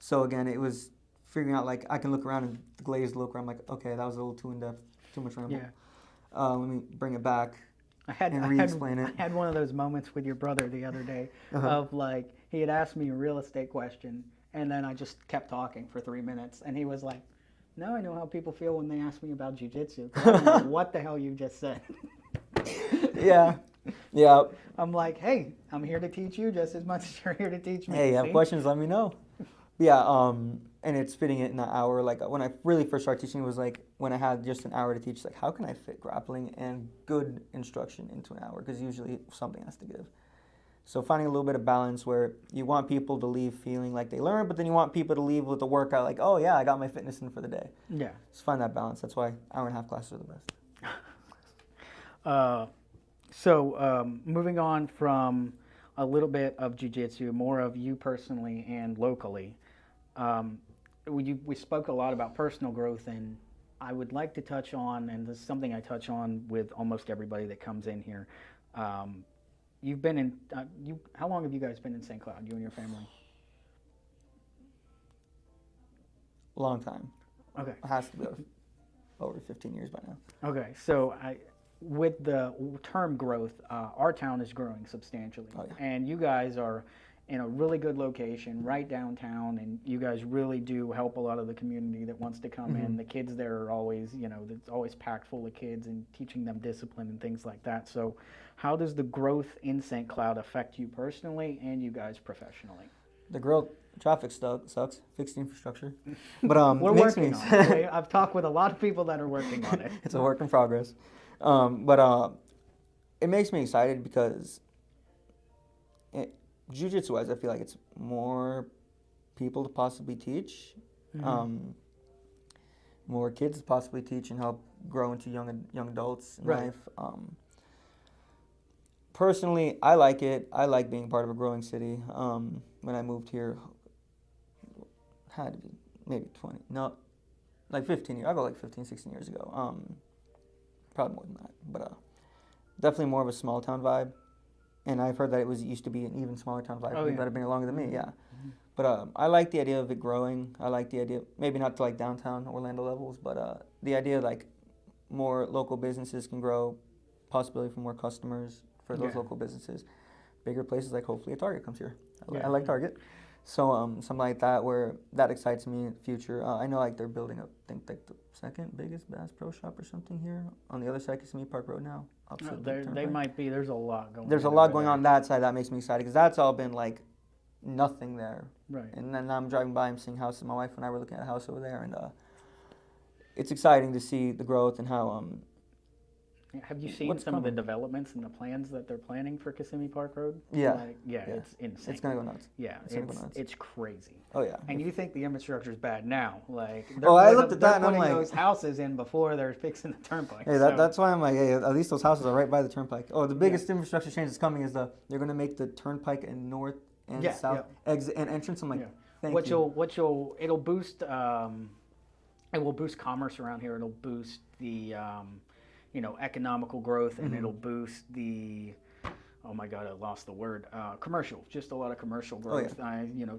So again, it was figuring out, like, I can look around and the glazed look where I'm like, okay, that was a little too in-depth, too much ramble. Yeah. Let me bring it back and re-explain it. I had one of those moments with your brother the other day of, like, he had asked me a real estate question, and then I just kept talking for 3 minutes, and he was like, now I know how people feel when they ask me about jiu-jitsu. I don't know what the hell you just said. Yeah. I'm like, hey, I'm here to teach you just as much as you're here to teach me. Hey, you have questions, let me know. Yeah, and it's fitting it in an hour. Like, when I really first started teaching, it was like when I had just an hour to teach, like, how can I fit grappling and good instruction into an hour? Because usually something has to give. So finding a little bit of balance where you want people to leave feeling like they learned, but then you want people to leave with a workout like, oh yeah, I got my fitness in for the day. Yeah. Just find that balance. That's why hour-and-a-half classes are the best. So moving on from a little bit of jiu-jitsu, more of you personally and locally, we spoke a lot about personal growth, and I would like to touch on, and this is something I touch on with almost everybody that comes in here. You've been in, how long have you guys been in St. Cloud, you and your family? A long time. Okay. It has to be over 15 years by now. Okay. So with the term growth, our town is growing substantially, Oh, yeah. and you guys are in a really good location, right downtown, and you guys really do help a lot of the community that wants to come in. The kids there are always, it's always packed full of kids and teaching them discipline and things like that. So how does the growth in St. Cloud affect you personally and you guys professionally? The growth, traffic sucks. Fix the infrastructure. But We're it makes working me, on it. Okay? I've talked with a lot of people that are working on it. It's a work in progress. But it makes me excited because jiu-jitsu wise, I feel like it's more people to possibly teach, more kids to possibly teach and help grow into young adults in life. Personally, I like it. I like being part of a growing city. When I moved here, had to be maybe 15 years. I'll go like 15, 16 years ago. Probably more than that, but definitely more of a small town vibe. And I've heard that it used to be an even smaller town vibe. People that have been here longer than me, yeah. But I like the idea of it growing. I like the idea, maybe not to like downtown Orlando levels, but the idea like more local businesses can grow, possibility for more customers for those local businesses. Bigger places like hopefully a Target comes here. I like Target. So something like that where that excites me in the future. I know like they're building up, I think like the second biggest Bass Pro Shop or something here on the other side of Kissimmee Park Road now. They might be. There's a lot going on. There's a lot going on that side. That makes me excited because that's all been like nothing there. Right. And then I'm driving by and seeing houses. My wife and I were looking at a house over there, and it's exciting to see the growth and how. Have you seen some of the developments and the plans that they're planning for Kissimmee Park Road? Yeah. It's insane. It's gonna go nuts. Yeah, it's crazy. Oh yeah. And you think the infrastructure is bad now? Like, I looked at that and I'm putting like, those houses in before they're fixing the turnpike. Hey, that's why I'm like, hey, at least those houses are right by the turnpike. Oh, the biggest infrastructure change that's coming is they're gonna make the turnpike and north and south exit and entrance. I'm like, thank you. It'll boost. It will boost commerce around here. It'll boost the economical growth, and it'll boost the, oh my God, I lost the word, commercial, just a lot of commercial growth.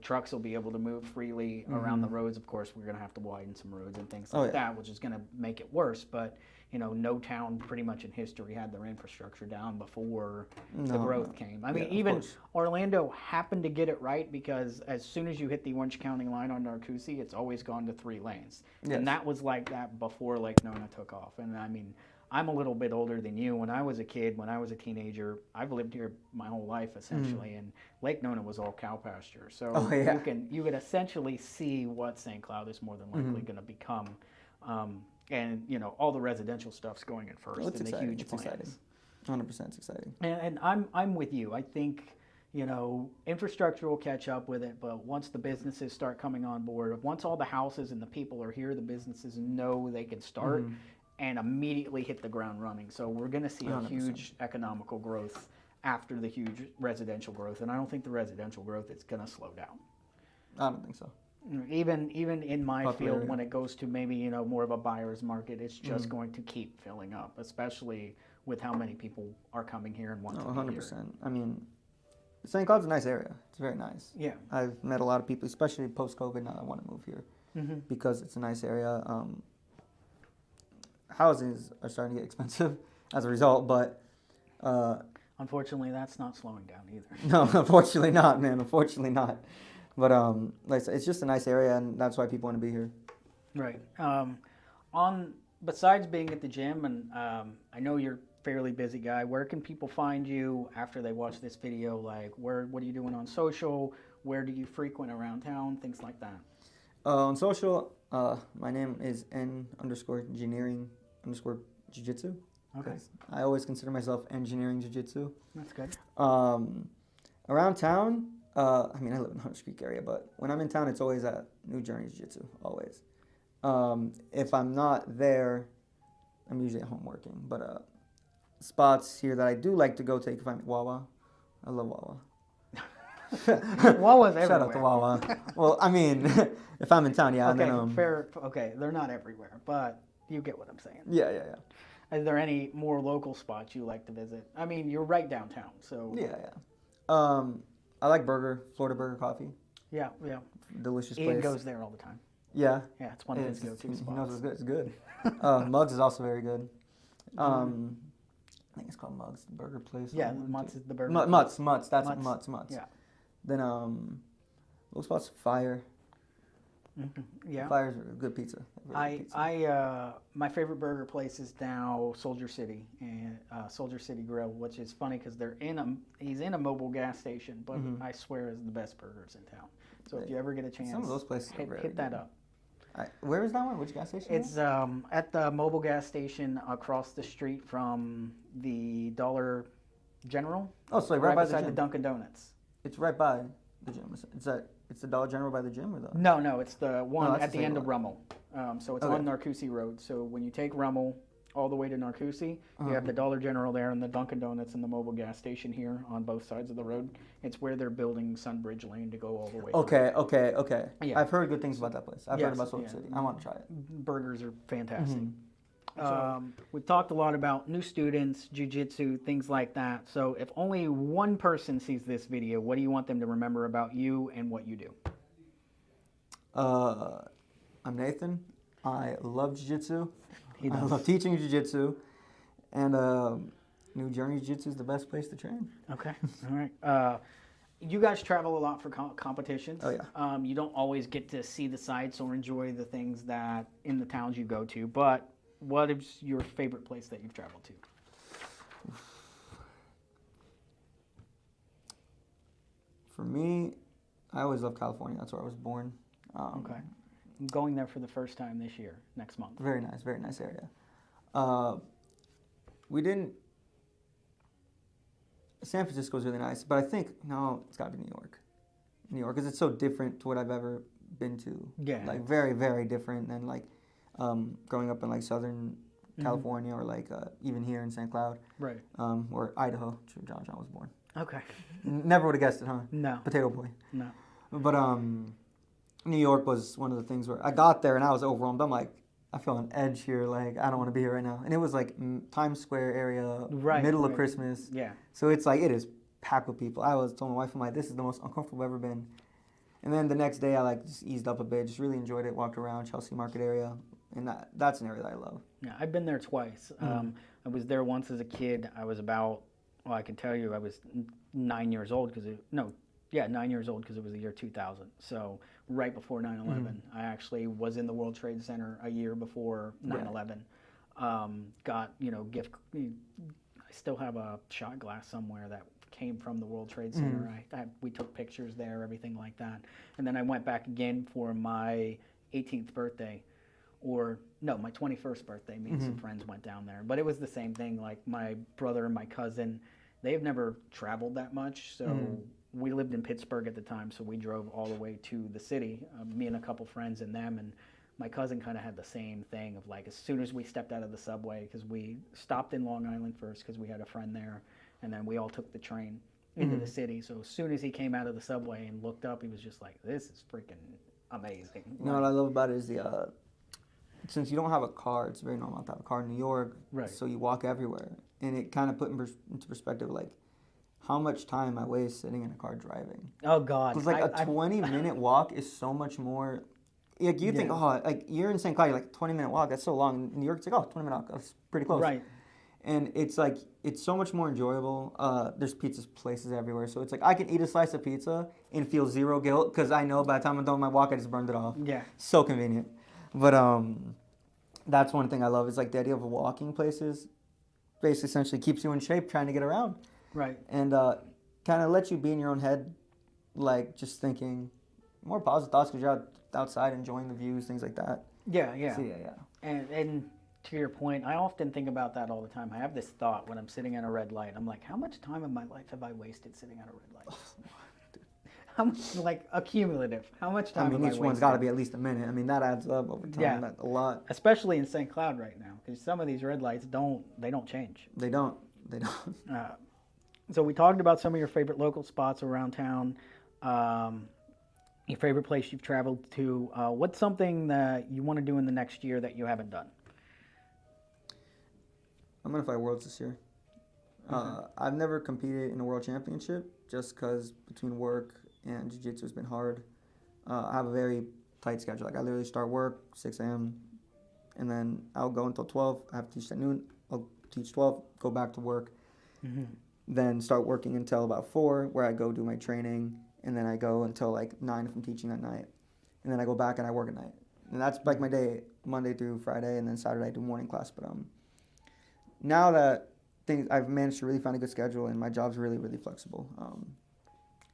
Trucks will be able to move freely around the roads. Of course, we're going to have to widen some roads and things like that, which is going to make it worse. But, no town pretty much in history had their infrastructure down before the growth came. I mean, even Orlando happened to get it right because as soon as you hit the Orange County line on Narcoossee, it's always gone to 3 lanes. Yes. And that was like that before Lake Nona took off. And I mean, I'm a little bit older than you. When I was a kid, when I was a teenager, I've lived here my whole life essentially, and Lake Nona was all cow pasture. So you could essentially see what St. Cloud is more than likely going to become, and all the residential stuff's going in first, and the huge plans. Exciting. 100% it's exciting. And I'm with you. I think infrastructure will catch up with it, but once the businesses start coming on board, once all the houses and the people are here, the businesses know they can start. And immediately hit the ground running. So we're going to see 100%. A huge economical growth after the huge residential growth, and I don't think the residential growth is going to slow down. I don't think so. Even in my field, when it goes to maybe more of a buyer's market, it's just going to keep filling up, especially with how many people are coming here and want to be 100%. Here. I mean, St. Cloud's a nice area. It's very nice. Yeah. I've met a lot of people, especially post-COVID. Now I want to move here because it's a nice area. Houses are starting to get expensive as a result, but unfortunately, that's not slowing down either. No, unfortunately not, man. Unfortunately not. But like I said, it's just a nice area, and that's why people want to be here. Right. Besides being at the gym, and I know you're a fairly busy guy. Where can people find you after they watch this video? Like, what are you doing on social? Where do you frequent around town? Things like that. On social, my name is N_engineering_jiu-jitsu. Okay. I always consider myself engineering jiu-jitsu. That's good. Around town, I live in Hunter's Creek area, but when I'm in town, it's always at New Journey Jiu Jitsu, always. If I'm not there, I'm usually at home working. But spots here that I do like to go take if I'm at Wawa. I love Wawa. Wawa's everywhere. Shout out to Wawa. Well, I mean, if I'm in town, yeah. Okay, and then, fair. Okay, they're not everywhere, but you get what I'm saying. Yeah. Is there any more local spots you like to visit? I mean, you're right downtown, so. Yeah. I like Florida Burger Coffee. Yeah. Delicious place. Ian goes there all the time. Yeah. Yeah, it's one of his go-to He knows spots. it's good. It's good. Muggs is also very good. I think it's called Muggs, the burger place. Yeah, Mutts is the burger. Mutts. That's Mutts. Mutts. Yeah. Then those spots, Fire. Yeah. Fire's a good pizza. Very good pizza. My favorite burger place is now Soldier City and Soldier City Grill, which is funny because he's in a mobile gas station, but I swear is the best burgers in town. So if you ever get a chance, Some of those places hit that up. Where is that one? Which gas station? It's at the mobile gas station across the street from the Dollar General. Oh, so right by beside the gym. Dunkin' Donuts. It's right by the gym. It's the Dollar General by the gym or the? No, it's the one that's at the the same end of one. Rummel. So it's Okay. on Narcoossee Road. So when you take Rummel all the way to Narcoossee, you have the Dollar General there and the Dunkin' Donuts and the mobile gas station here on both sides of the road. It's where they're building Sunbridge Lane to go all the way. Okay. Yeah. I've heard good things about that place. I've heard Yes, about Soldier yeah. City. I want to try it. Burgers are fantastic. Mm-hmm. We've talked a lot about new students, jiu-jitsu, things like that. So if only one person sees this video, what do you want them to remember about you and what you do? I'm Nathan. I love jiu-jitsu. He I does. love teaching jiu-jitsu. And New Journey Jiu Jitsu is the best place to train. Okay. All right. You guys travel a lot for competitions. Oh, yeah. You don't always get to see the sights or enjoy the things that in the towns you go to. But what is your favorite place that you've traveled to? For me, I always love California. That's where I was born. Okay. I'm going there for the first time this year, next month. Very nice area. We didn't. San Francisco is really nice, but I think no, it's got to be New York. New York, because it's so different to what I've ever been to. Yeah. Like very, very different than like growing up in like Southern California or like even here in St. Cloud. Right. Or Idaho, where John was born. Okay. Never would have guessed it, huh? No. Potato boy. No. But New York was one of the things where I got there and I was overwhelmed. I'm like, I feel an edge here. Like, I don't want to be here right now. And it was like Times Square area, middle of Christmas. Yeah. So it's like, it is packed with people. I was telling my wife, I'm like, this is the most uncomfortable I've ever been. And then the next day I like just eased up a bit, just really enjoyed it, walked around Chelsea Market area. And that's an area that I love. Yeah, I've been there twice. I was there once as a kid. I was about, well, I can tell you I was 9 years old because 9 years old because it was the year 2000. So right before 9/11, I actually was in the World Trade Center a year before 9/11. Got gift. I still have a shot glass somewhere that came from the World Trade Center. We took pictures there, everything like that. And then I went back again for my 18th birthday. Or no, my 21st birthday. Me and some friends went down there, but it was the same thing. Like my brother and my cousin, they've never traveled that much, so we lived in Pittsburgh at the time, so we drove all the way to the city. Me and a couple friends and them, and my cousin kind of had the same thing of like as soon as we stepped out of the subway, because we stopped in Long Island first because we had a friend there, and then we all took the train into the city. So as soon as he came out of the subway and looked up, he was just like, "This is freaking amazing." You know what I love about it is the since you don't have a car, it's very normal to have a car in New York. Right. So you walk everywhere, and it kind of put into perspective like how much time I waste sitting in a car driving. Oh God! Because like a 20-minute walk is so much more. Like you think, oh, like you're in St. Cloud, you're like 20-minute walk, that's so long. In New York, it's like, oh, 20-minute walk, that's pretty close. Right. And it's like it's so much more enjoyable. There's pizza places everywhere, so it's like I can eat a slice of pizza and feel zero guilt because I know by the time I'm done with my walk, I just burned it off. Yeah. So convenient. But that's one thing I love is like the idea of walking places. Basically, essentially keeps you in shape trying to get around. Right. And kind of lets you be in your own head, like just thinking more positive thoughts because you're outside enjoying the views, things like that. Yeah, yeah. So, yeah. And to your point, I often think about that all the time. I have this thought when I'm sitting at a red light. I'm like, how much time of my life have I wasted sitting at a red light? How much, like, accumulative? How much time? I mean, have each I one's wasted? got to be at least a minute. I mean, that adds up over time. Yeah. That's a lot. Especially in St. Cloud right now, because some of these red lights don't change. They don't. So we talked about some of your favorite local spots around town. Your favorite place you've traveled to. What's something that you want to do in the next year that you haven't done? I'm going to fight Worlds this year. I've never competed in a World Championship just because between work and Jiu-Jitsu has been hard. I have a very tight schedule. Like I literally start work 6 a.m. and then I'll go until 12. I have to teach at noon. I'll teach 12, go back to work, then start working until about 4, where I go do my training, and then I go until like 9 if I'm teaching at night, and then I go back and I work at night. And that's like my day, Monday through Friday, and then Saturday I do morning class. But now that I've managed to really find a good schedule, and my job's really, really flexible.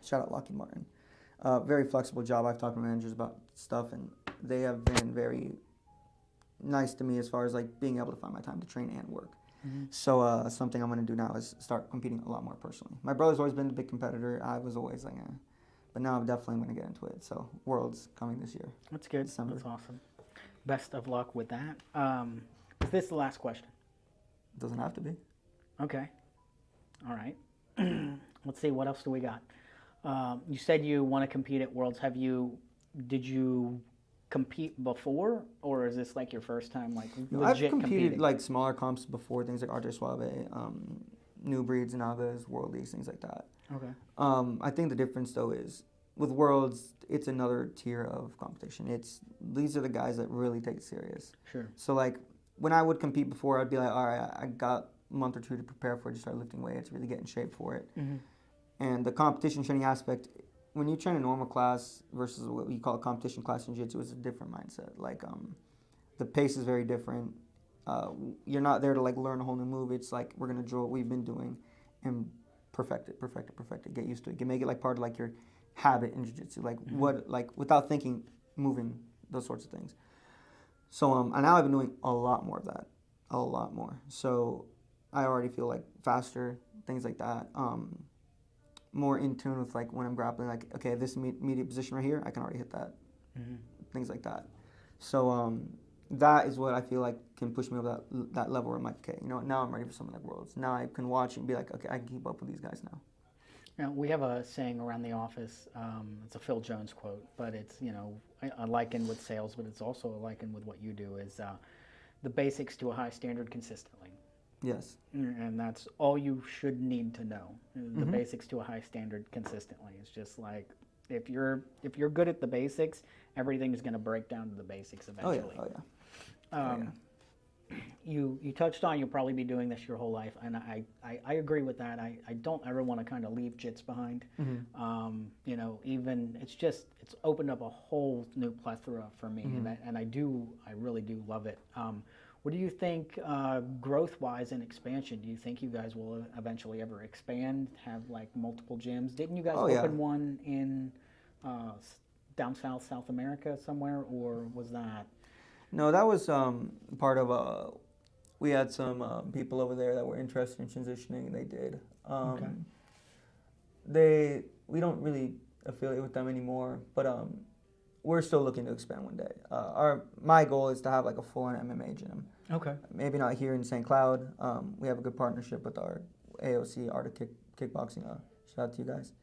Shout out Lockheed Martin. Very flexible job. I've talked to managers about stuff, and they have been very nice to me as far as like being able to find my time to train and work. So something I'm going to do now is start competing a lot more personally. My brother's always been a big competitor. I was always like, but now I'm definitely going to get into it. So Worlds coming this year. That's good. December. That's awesome. Best of luck with that. Is this the last question? Doesn't have to be. Okay. All right. Let's see. What else do we got? You said you want to compete at Worlds. Did you compete before, or is this like your first time, like legit I've competed competing? like smaller comps before, things like Arte Suave, New Breeds, Nagas, World Leagues, things like that. Okay. I think the difference though is with Worlds, it's another tier of competition. These are the guys that really take it serious. Sure. So like when I would compete before, I'd be like, all right, I got a month or two to prepare for it, to start lifting weights, really get in shape for it. And the competition training aspect, when you train a normal class versus what we call a competition class in Jiu-Jitsu, it's a different mindset. Like the pace is very different. You're not there to like learn a whole new move. It's like we're gonna draw what we've been doing and perfect it, get used to it. You can make it like part of like your habit in Jiu-Jitsu, like what, like without thinking, moving, those sorts of things. So and now I've been doing a lot more of that, a lot more. So I already feel like faster, things like that. More in tune with like when I'm grappling, like okay, this immediate position right here, I can already hit that, things like that. So that is what I feel like can push me over that level where I'm like, okay, you know what, now I'm ready for something like Worlds. Now I can watch and be like, okay, I can keep up with these guys now. Now, we have a saying around the office, it's a Phil Jones quote, but it's, a liken with sales, but it's also a liken with what you do, is the basics to a high standard consistently. Yes. And that's all you should need to know. The basics to a high standard consistently. It's just like if you're good at the basics, everything is going to break down to the basics eventually. Oh yeah. You touched on you'll probably be doing this your whole life, and I agree with that. I don't ever want to kind of leave jits behind. Even it's opened up a whole new plethora for me, and I really do love it. What do you think, growth-wise and expansion? Do you think you guys will eventually ever expand, have like multiple gyms? Didn't you guys open one in down South America somewhere, or was that? No, that was part of we had some people over there that were interested in transitioning, and they did. We don't really affiliate with them anymore, but we're still looking to expand one day. My goal is to have like a full-on MMA gym. Okay. Maybe not here in St. Cloud. We have a good partnership with our AOC, Art of Kickboxing. Shout out to you guys.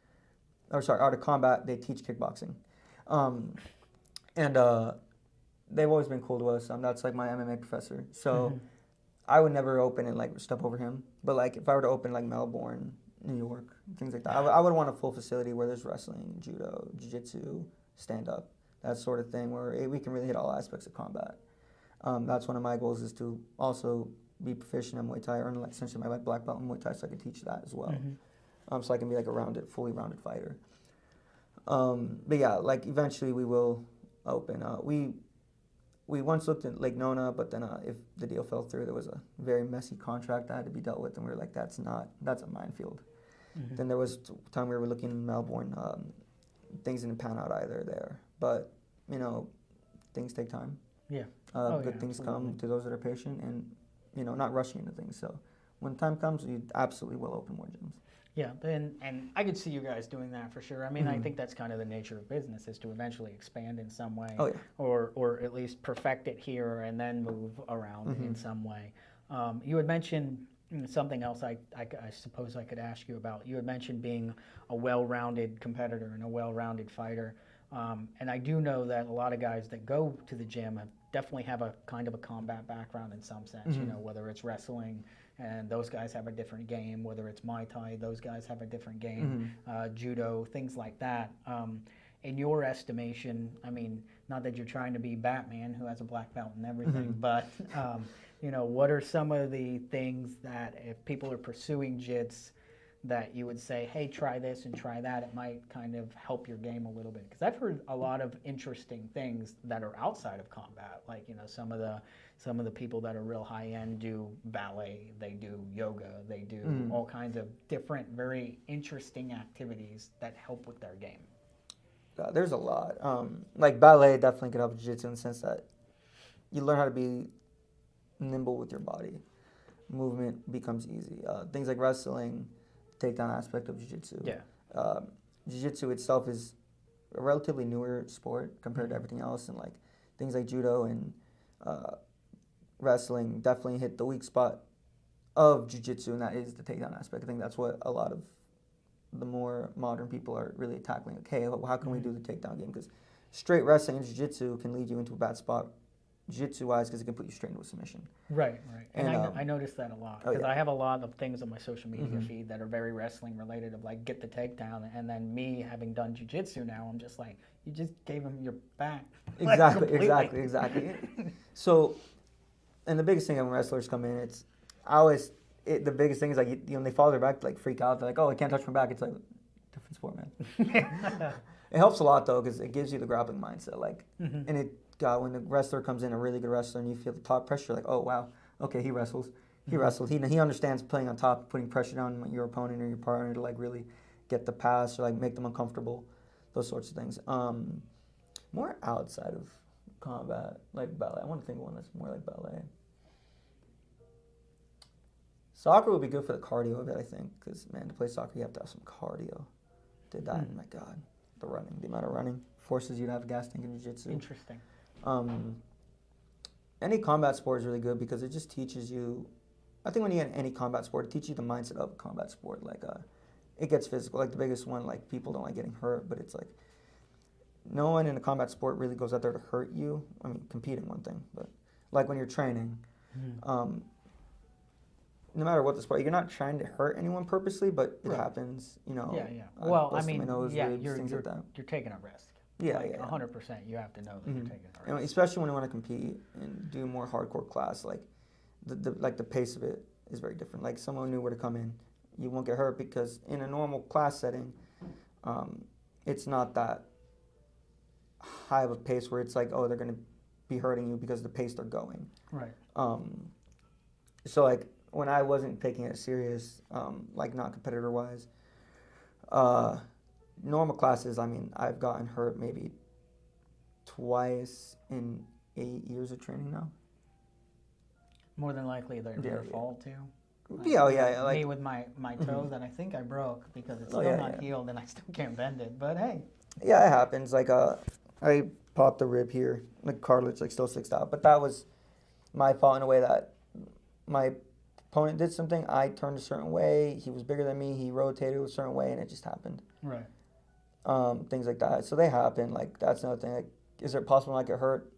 Art of Combat. They teach kickboxing, and they've always been cool to us. That's like my MMA professor. So I would never open and like step over him. But like if I were to open like Melbourne, New York, things like that, I would want a full facility where there's wrestling, judo, jiu-jitsu, stand-up, that sort of thing, where we can really hit all aspects of combat. That's one of my goals, is to also be proficient in Muay Thai, earn like essentially my black belt in Muay Thai, so I can teach that as well. So I can be like a fully rounded fighter. But yeah, like eventually we will open. We once looked at Lake Nona, but then if the deal fell through, there was a very messy contract that had to be dealt with, and we were like, that's a minefield. Then there was a time we were looking in Melbourne. Things didn't pan out either there, but things take time. Yeah. Good things come to those that are patient, and not rushing into things. So when time comes, we absolutely will open more gyms. Yeah, and I could see you guys doing that for sure. I mean, I think that's kind of the nature of business, is to eventually expand in some way, or at least perfect it here and then move around in some way. You had mentioned something else I suppose I could ask you about. You had mentioned being a well-rounded competitor and a well-rounded fighter. And I do know that a lot of guys that go to the gym definitely have a kind of a combat background in some sense, whether it's wrestling, and those guys have a different game, whether it's Muay Thai, those guys have a different game, judo, things like that. in your estimation, I mean, not that you're trying to be Batman who has a black belt and everything, but you know, what are some of the things that if people are pursuing jits that you would say, hey, try this and try that, it might kind of help your game a little bit? Because I've heard a lot of interesting things that are outside of combat, like, you know, some of the people that are real high end do ballet, they do yoga, they do all kinds of different, very interesting activities that help with their game. There's a lot. Like ballet definitely can help jiu-jitsu in the sense that you learn how to be nimble with your body. Movement becomes easy. Things like wrestling, takedown aspect of jiu-jitsu. Yeah. Jiu-jitsu itself is a relatively newer sport compared to everything else, and like things like judo and wrestling definitely hit the weak spot of jiu-jitsu, and that is the takedown aspect. I think that's what a lot of the more modern people are really tackling. Like, hey, how can we do the takedown game? Because straight wrestling and jiu-jitsu can lead you into a bad spot jiu-jitsu-wise because it can put you straight into a submission. Right. And I noticed that a lot because I have a lot of things on my social media feed that are very wrestling related of like get the takedown, and then me having done jiu-jitsu now, I'm just like, you just gave him your back. Exactly. So, and the biggest thing when wrestlers come in, the biggest thing is like, you know, they follow their back, like freak out. They're like, oh, I can't touch my back. It's like, different sport, man. It helps a lot though because it gives you the grappling mindset. Like, and it when the wrestler comes in, a really good wrestler, and you feel the top pressure, like, oh wow, okay, he wrestles. He understands playing on top, putting pressure down on your opponent or your partner to like really get the pass or like make them uncomfortable, those sorts of things. More outside of combat, like ballet. I want to think of one that's more like ballet. Soccer would be good for the cardio of it, I think, because, man, to play soccer, you have to have some cardio. Did that, and my God, the amount of running forces you to have a gas tank in jiu-jitsu. Interesting. Any combat sport is really good because it just teaches you, I think when you get any combat sport, it teaches you the mindset of a combat sport. Like, it gets physical. Like, the biggest one, like, people don't like getting hurt, but it's like, no one in a combat sport really goes out there to hurt you. I mean, competing one thing, but like when you're training, no matter what the sport, you're not trying to hurt anyone purposely, but it happens, you know. Yeah. Well, I mean, ribs, you're like that. You're taking a risk. Yeah, like, yeah. 100%. You have to know that you're taking a risk. And especially when you want to compete and do more hardcore class, like the pace of it is very different. Like someone new were to come in, you won't get hurt because in a normal class setting, it's not that high of a pace where it's like, oh, they're going to be hurting you because of the pace they're going. Right. So like, when I wasn't taking it serious, like not competitor-wise, normal classes, I mean, I've gotten hurt maybe twice in 8 years of training now. More than likely, they're your fault too. Like, yeah. Like me with my toe that I think I broke because it's still not healed and I still can't bend it. But hey. Yeah, it happens. Like I popped a rib here, like cartilage like still sticks out. But that was my fault in a way that my opponent did something, I turned a certain way, he was bigger than me, he rotated a certain way, and it just happened. Right. Things like that. So they happen. Like, that's another thing. Like, is it possible I get hurt?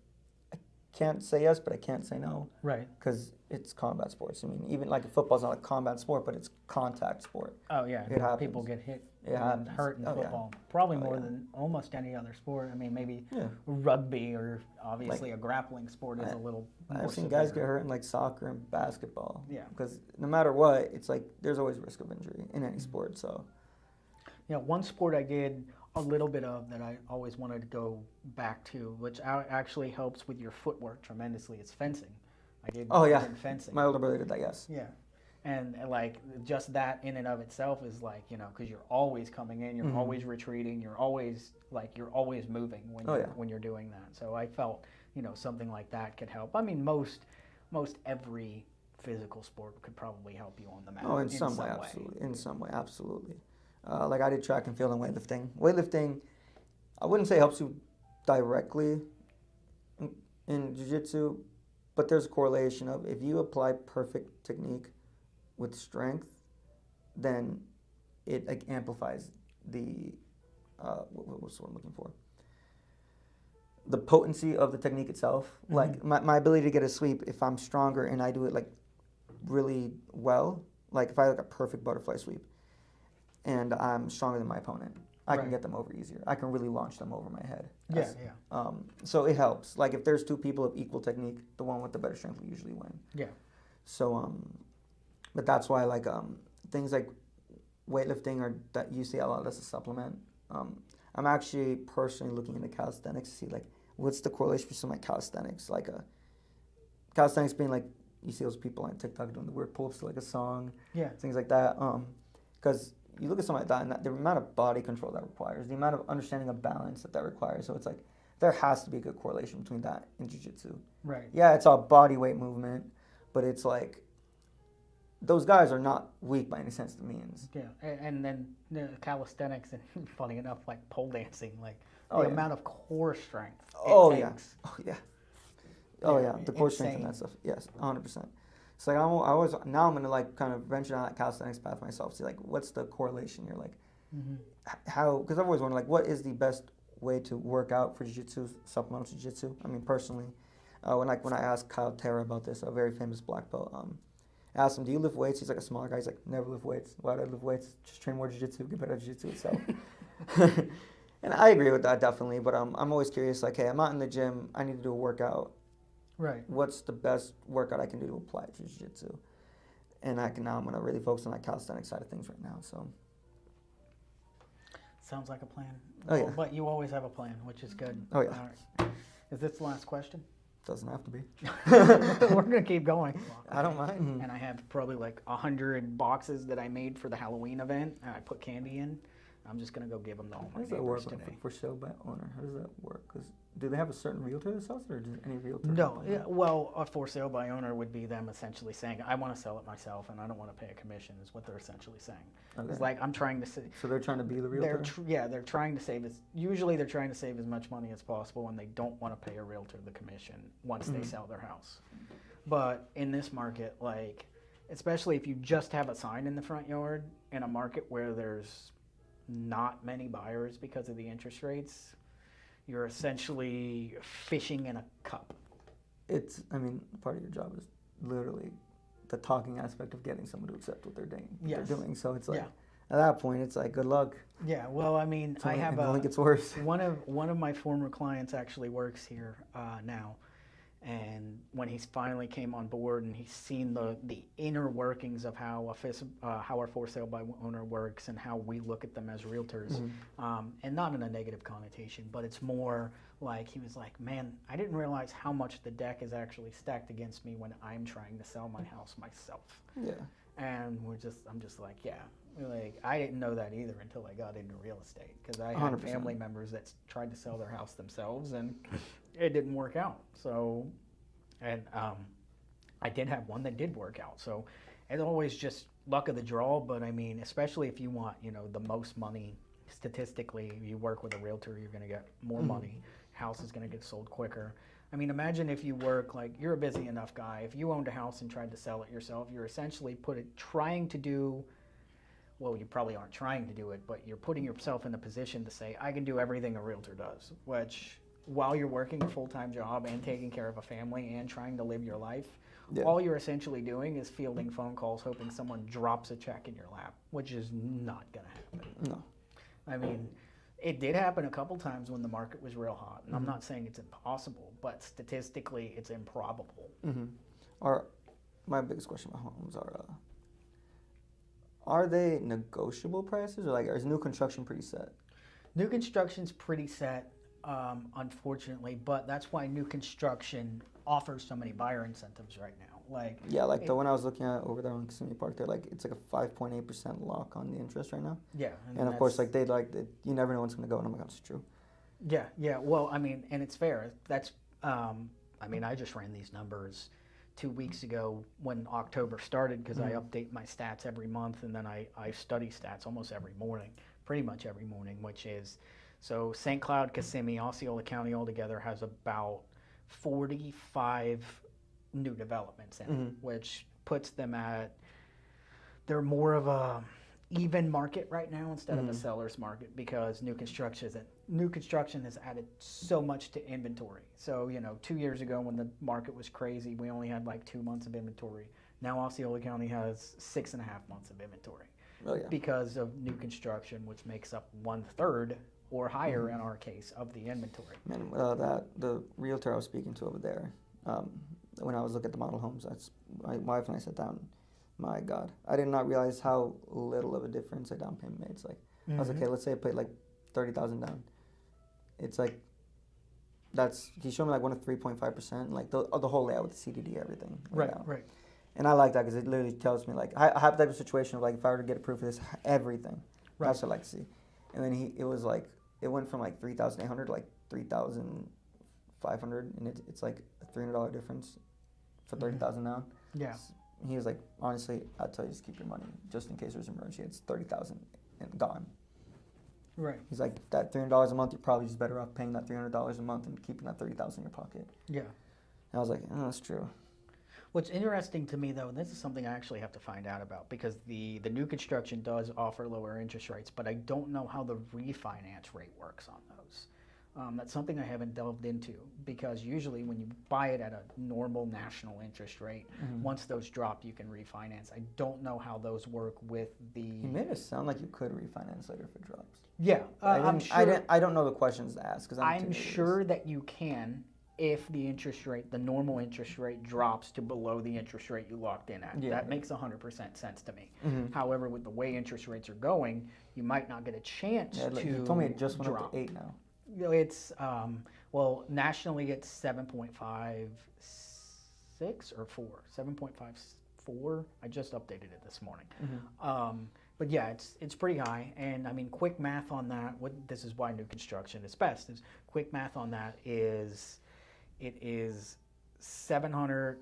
I can't say yes, but I can't say no. Right. Because it's combat sports. I mean, even like football's not a combat sport, but it's contact sport. Oh, yeah. It happens. People get hit and hurt in football. Probably more than almost any other sport. I mean, maybe rugby or obviously like, a grappling sport is a little more I've seen guys get hurt in like soccer and basketball. Yeah. Because no matter what, it's like there's always risk of injury in any sport. So. Yeah, one sport I did a little bit of that I always wanted to go back to, which actually helps with your footwork tremendously, is fencing. I did fencing. My older brother did that, yes. Yeah. And like just that in and of itself is like, you know, because you're always coming in, you're always retreating, you're always moving when you're doing that. So I felt, you know, something like that could help. I mean, most every physical sport could probably help you on the mat. Oh, in some way, absolutely. In some way, absolutely. Like I did track and field and weightlifting. Weightlifting, I wouldn't say helps you directly in jiu-jitsu, but there's a correlation of if you apply perfect technique with strength, then it like amplifies the what's what I'm looking for? The potency of the technique itself. Mm-hmm. Like my ability to get a sweep, if I'm stronger and I do it like really well, like if I have like a perfect butterfly sweep and I'm stronger than my opponent, I can get them over easier. I can really launch them over my head. Yeah. So it helps. Like if there's two people of equal technique, the one with the better strength will usually win. Yeah. So but that's why like things like weightlifting or that you see a lot as a supplement. I'm actually personally looking into calisthenics to see like what's the correlation between like calisthenics, like calisthenics being like you see those people on TikTok doing the weird pull-ups to like a song, things like that. Because you look at something like that, and the amount of body control that requires, the amount of understanding of balance that requires. So it's like there has to be a good correlation between that and jiu-jitsu. Right. Yeah, it's all body weight movement, but it's like those guys are not weak by any sense of means. Yeah, and then calisthenics and funny enough, like pole dancing, like the amount of core strength. The core strength and that stuff. Yes, 100%. It's like I'm gonna like kind of venture down that calisthenics path myself. See like what's the correlation here, like how, because I've always wondered like what is the best way to work out for jiu-jitsu, supplemental jiu-jitsu. I mean personally, when I asked Kyle Terra about this, a very famous black belt, I asked him, do you lift weights? He's like a smaller guy. He's like, never lift weights. Why do I lift weights? Just train more jiu-jitsu, get better at jiu-jitsu itself. And I agree with that definitely, but I'm always curious, like, hey, I'm out in the gym, I need to do a workout. Right. What's the best workout I can do to apply it to jiu-jitsu? And I'm going to really focus on that calisthenics side of things right now, so. Sounds like a plan. Oh, yeah. But you always have a plan, which is good. Oh, yeah. All right. Is this the last question? Doesn't have to be. We're going to keep going. I don't mind. And I have probably like 100 boxes that I made for the Halloween event, and I put candy in. I'm just going to go give them to all my neighbors today. How does that work for sale by owner? How does that work? Because do they have a certain realtor that sells it, or does any realtor? No. Well, a for sale by owner would be them essentially saying, I want to sell it myself, and I don't want to pay a commission, is what they're essentially saying. Okay. It's like I'm trying to say. So they're trying to be the realtor? They're trying to save usually they're trying to save as much money as possible, and they don't want to pay a realtor the commission once they sell their house. But in this market, like, especially if you just have a sign in the front yard in a market where there's not many buyers because of the interest rates, you're essentially fishing in a cup. Part of your job is literally the talking aspect of getting someone to accept what they're doing. So it's like, at that point, it's like, good luck. Yeah, well, I mean, I have it only gets worse. One of my former clients actually works here now. And when he finally came on board and he's seen the inner workings of how our for sale by owner works and how we look at them as realtors, and not in a negative connotation, but it's more like he was like, man, I didn't realize how much the deck is actually stacked against me when I'm trying to sell my house myself. Yeah. And I'm just like, yeah. Like, I didn't know that either until I got into real estate, because I had 100%. Family members that tried to sell their house themselves and it didn't work out. So, and I did have one that did work out. So it's always just luck of the draw. But I mean, especially if you want, the most money statistically, you work with a realtor, you're going to get more money. House is going to get sold quicker. I mean, imagine if you work, like, you're a busy enough guy. If you owned a house and tried to sell it yourself, you're essentially trying to do, well, you probably aren't trying to do it, but you're putting yourself in the position to say, I can do everything a realtor does, which, while you're working a full-time job and taking care of a family and trying to live your life, all you're essentially doing is fielding phone calls, hoping someone drops a check in your lap, which is not going to happen. No. I mean, it did happen a couple times when the market was real hot, and I'm not saying it's impossible, but statistically, it's improbable. My biggest question about homes are they negotiable prices, or like is new construction pretty set? New construction's pretty set, unfortunately, but that's why new construction offers so many buyer incentives right now. The one I was looking at over there on Kissimmee Park, they're like, it's like a 5.8% lock on the interest right now. Yeah. And of course, like, you never know when it's going to go, and I'm like, that's true. Yeah. Well, I mean, and it's fair. That's, I just ran these numbers 2 weeks ago when October started, because I update my stats every month, and then I study stats almost every morning, pretty much every morning, which is, so St. Cloud, Kissimmee, Osceola County altogether has about 45 new developments in it, which puts them they're more of a even market right now instead of a seller's market, because new construction has added so much to inventory. So 2 years ago when the market was crazy, we only had like 2 months of inventory. Now Osceola County has 6.5 months of inventory. Oh, yeah. because of new construction, which makes up 1/3 or higher in our case of the inventory. Man, the realtor I was speaking to over there, when I was looking at the model homes, that's my wife and I sat down. My God, I did not realize how little of a difference a down payment made. It's like I was like, okay, let's say I put like 30,000 down. It's like he showed me like 1 to 3.5%, like the whole layout with the CDD, everything. Right. And I like that because it literally tells me like I have that type of situation of like if I were to get approved for this, everything. Right. That's what I like to see. And then it was like it went from like 3,800 to like 3,500, and it's like a $300 difference for 30,000 down. Yeah. He was like, honestly, I'd tell you just keep your money just in case there's an emergency. It's 30,000 and gone. Right. He's like, that $300 a month, you're probably just better off paying that $300 a month and keeping that 30,000 in your pocket. Yeah. And I was like, oh, that's true. What's interesting to me, though, and this is something I actually have to find out about, because the new construction does offer lower interest rates, but I don't know how the refinance rate works on those. That's something I haven't delved into, because usually when you buy it at a normal national interest rate, once those drop, you can refinance. I don't know how those work with the... You made it sound like you could refinance later if it drops. Yeah, I'm sure... I don't know the questions to ask. I'm sure that you can if the interest rate, the normal interest rate, drops to below the interest rate you locked in at. Yeah. That makes 100% sense to me. However, with the way interest rates are going, you might not get a chance to You told me it just went up to 8 now. It's, well, nationally it's 7.56 or 4. 7.54. I just updated it this morning. But yeah, it's pretty high. And I mean, quick math on that, this is why new construction is best, is quick math on that is, it is $750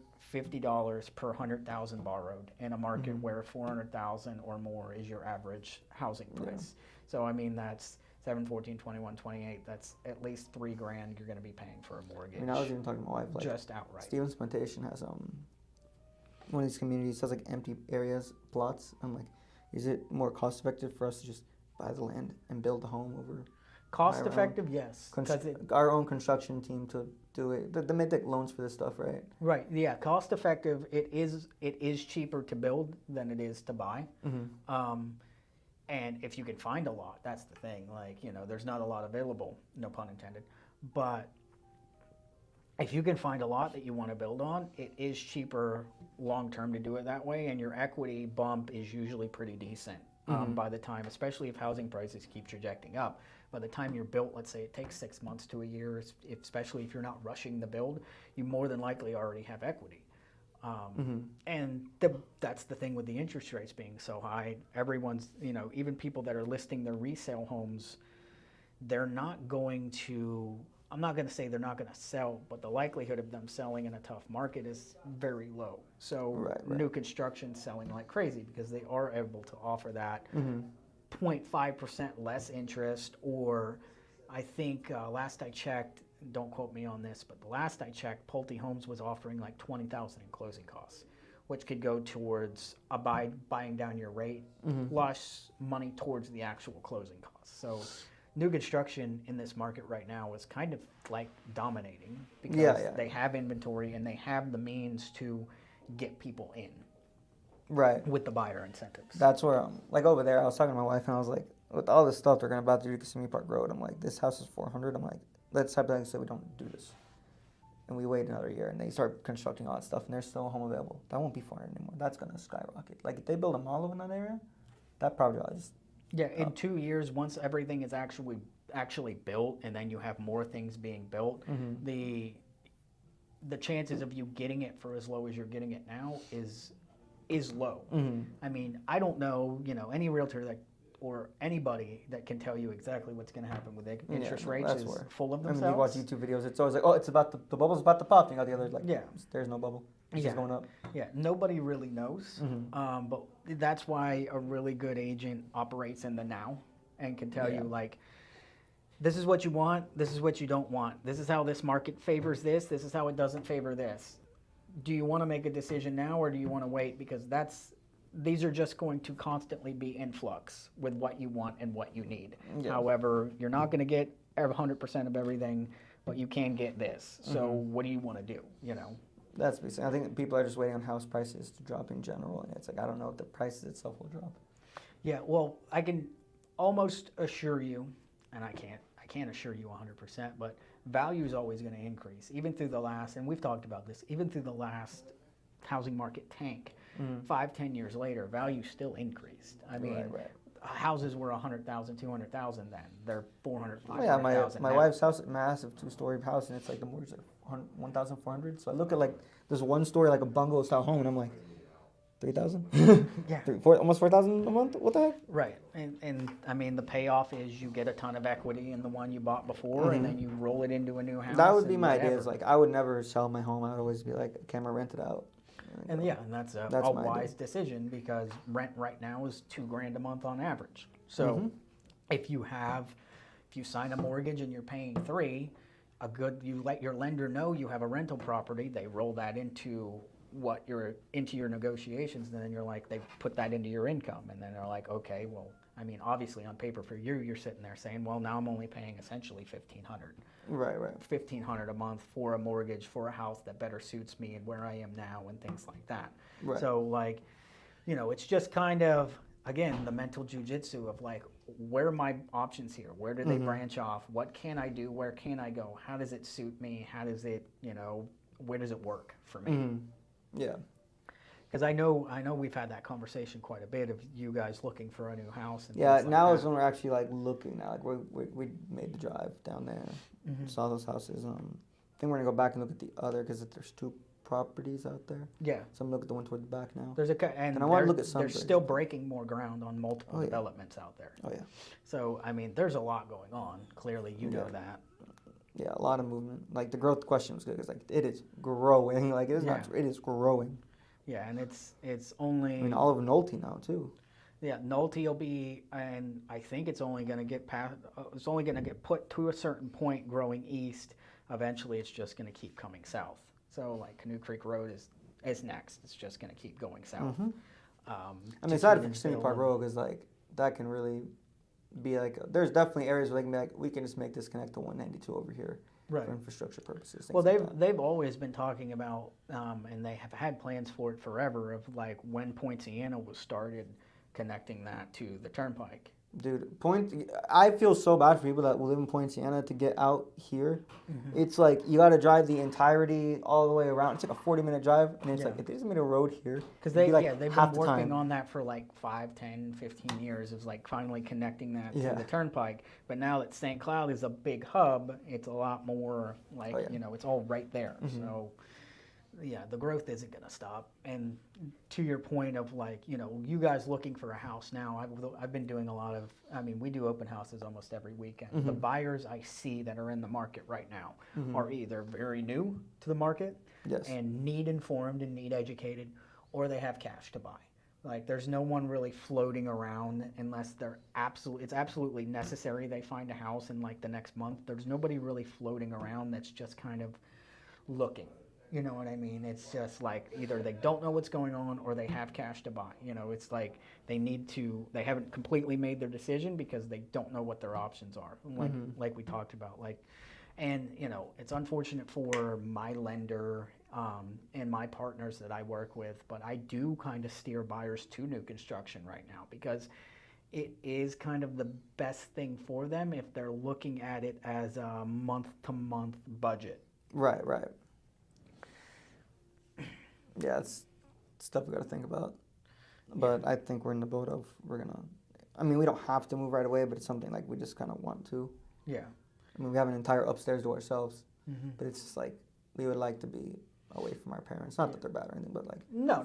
per 100,000 borrowed in a market where 400,000 or more is your average housing price. So I mean, that's 7, 14, 21, 28, that's at least $3,000 you're going to be paying for a mortgage. I mean, I was even talking to my wife, like, just outright. Stevens Plantation has one of these communities has like empty areas, plots. I'm like, is it more cost effective for us to just buy the land and build a home over? Cost effective, yes. Our own construction team to do it. They make like loans for this stuff, right? Right. Yeah. Cost effective. It is cheaper to build than it is to buy. And if you can find a lot, that's the thing. Like, you know, there's not a lot available, no pun intended. But if you can find a lot that you want to build on, it is cheaper long term to do it that way, and your equity bump is usually pretty decent by the time, especially if housing prices keep trajecting up. By the time you're built, let's say it takes 6 months to a year, especially if you're not rushing the build, you more than likely already have equity. And that's the thing with the interest rates being so high. Everyone's, you know, even people that are listing their resale homes, they're not going to, I'm not going to say they're not going to sell, but the likelihood of them selling in a tough market is very low. So new construction selling like crazy because they are able to offer that 0.5% less interest, or I think last I checked, don't quote me on this, but the last I checked, Pulte Homes was offering like $20,000 in closing costs, which could go towards buying down your rate, plus money towards the actual closing costs. So new construction in this market right now is kind of like dominating because they have inventory and they have the means to get people in. Right. With the buyer incentives. That's where, like over there, I was talking to my wife and I was like, with all this stuff they're about to do to Kissimmee Park Road, I'm like, this house is $400. I'm like, let's hypothetically say we don't do this. And we wait another year and they start constructing all that stuff and there's still a home available. That won't be $400 anymore. That's going to skyrocket. Like if they build a mall over in that area, that probably will just... Yeah, in 2 years, once everything is actually built and then you have more things being built, the chances of you getting it for as low as you're getting it now is low. I mean, I don't know, you know, any realtor that or anybody that can tell you exactly what's going to happen with interest rates is full of themselves. I mean, you watch YouTube videos, it's always like, oh, it's about the bubble's about to pop. You got the other like, there's no bubble. It's just going up. Yeah, nobody really knows. But that's why a really good agent operates in the now and can tell you like, this is what you want, this is what you don't want. This is how this market favors this is how it doesn't favor this. Do you want to make a decision now or do you want to wait? Because these are just going to constantly be in flux with what you want and what you need. However, you're not going to get 100% of everything, but you can get this. So what do you want to do, you know? That's basically, I think people are just waiting on house prices to drop in general, and it's like, I don't know if the prices itself will drop. Yeah, well, I can almost assure you, and I can't assure you 100%, but value is always going to increase, even through the last, and we've talked about this, even through the last housing market tank. 5-10 years later, value still increased. I mean, houses were 100,000, 200,000 then. They're 400, 500,000 my now. wife's house, massive 2-story house, and it's like the mortgage is 1,400. So I look at like this 1-story, like a bungalow style home, and I'm like, 3,000? Yeah. Almost 4,000 a month? What the heck? Right. And I mean, the payoff is you get a ton of equity in the one you bought before, and then you roll it into a new house. That would be my whatever. idea. Is like, I would never sell my home. I would always be like, can I rent it out? And yeah, and that's That's a my wise idea. decision because rent right now is $2,000 a month on average. So if you sign a mortgage and you're paying you let your lender know you have a rental property, they roll that into your negotiations, and then you're like, they put that into your income, and then they're like, okay, well, I mean, obviously on paper for you're sitting there saying, well, now I'm only paying essentially $1,500. Right. $1,500 a month for a mortgage for a house that better suits me and where I am now and things like that. Right. So like, it's just kind of, again, the mental jujitsu of like, where are my options here? Where do they branch off? What can I do? Where can I go? How does it suit me? How does it, where does it work for me? Yeah. Because I know we've had that conversation quite a bit of you guys looking for a new house. And Yeah, things like now that. is when we're actually like looking now. Like we made the drive down there, saw those houses. I think we're gonna go back and look at the other because there's 2 properties out there. Yeah. So I'm looking at the one toward the back now. And I want to look at they're Sunbridge. still breaking more ground on multiple developments out there. Oh yeah. So I mean, there's a lot going on. Clearly, you know that. Yeah, a lot of movement. Like the growth question was good because like it is growing. Like it is not. It is growing. Yeah, and it's only. I mean, all over Nolte now too. Yeah, Nolte will be, and I think it's only going to get past. It's only going to get put to a certain point, growing east. Eventually, it's just going to keep coming south. So, like Canoe Creek Road is next. It's just going to keep going south. I mean, aside from Kissimmee Park Road, because like that can really be like. There's definitely areas where they can be like, we can just make this connect to 192 over here. Right. For infrastructure purposes. Well, they've always been talking about, and they have had plans for it forever, of like when Poinciana was started connecting that to the turnpike. Dude, I feel so bad for people that live in Poinciana to get out here. It's like you got to drive the entirety all the way around. It's like a 40-minute drive, and it's like if they just made a road here, because they've like been working on that for like 5, 10, 15 years. It's like finally connecting that to the turnpike. But now that St. Cloud is a big hub, it's a lot more like it's all right there. So. Yeah, the growth isn't going to stop. And to your point of like, you guys looking for a house now, I've been doing a lot of, we do open houses almost every weekend. The buyers I see that are in the market right now are either very new to the market and need informed and need educated, or they have cash to buy. Like there's no one really floating around unless it's absolutely necessary they find a house in like the next month. There's nobody really floating around that's just kind of looking. You know what I mean? It's just like either they don't know what's going on or they have cash to buy. It's like they haven't completely made their decision because they don't know what their options are. Like we talked about, and it's unfortunate for my lender and my partners that I work with, but I do kind of steer buyers to new construction right now because it is kind of the best thing for them if they're looking at it as a month-to-month budget. Right. Yeah, it's stuff we got to think about. But I think we're in the boat of we don't have to move right away, but it's something like we just kind of want to. Yeah. We have an entire upstairs to ourselves, but it's just like we would like to be away from our parents. Not that they're bad or anything, but like no.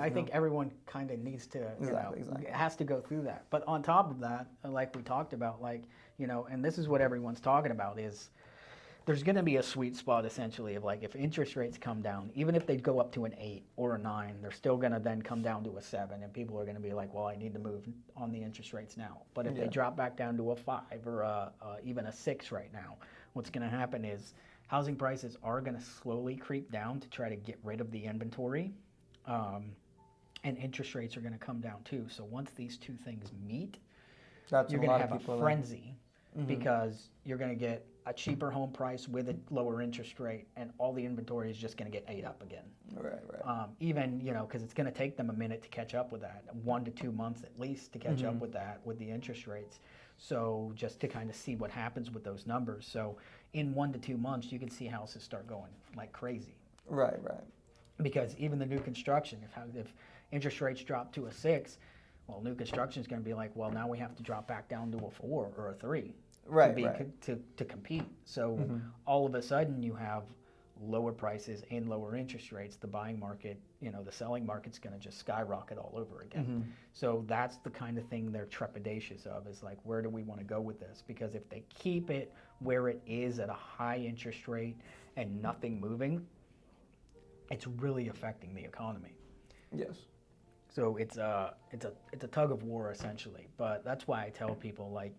I think everyone kind of needs to, exactly. has to go through that. But on top of that, like we talked about, and this is what everyone's talking about is. There's going to be a sweet spot essentially of like if interest rates come down, even if they go up to an 8 or a 9, they're still going to then come down to a 7, and people are going to be like, well, I need to move on the interest rates now. But if they drop back down to a 5 or even a 6 right now, what's going to happen is housing prices are going to slowly creep down to try to get rid of the inventory, and interest rates are going to come down too. So once these two things meet, you're going to have a frenzy. because you're going to get a cheaper home price with a lower interest rate, and all the inventory is just going to get ate up again. Right. Even, because it's going to take them a minute to catch up with that, 1 to 2 months at least to catch up with that, with the interest rates. So just to kind of see what happens with those numbers. So in 1 to 2 months, you can see houses start going like crazy. Right. Because even the new construction, if interest rates drop to a 6, well, new construction is going to be like, well, now we have to drop back down to a 4 or a 3 to compete. So all of a sudden you have lower prices and lower interest rates. The buying market, the selling market's going to just skyrocket all over again. So that's the kind of thing they're trepidatious of, is like, where do we want to go with this? Because if they keep it where it is at a high interest rate and nothing moving, it's really affecting the economy. Yes. So it's a tug of war essentially. But that's why I tell people, like,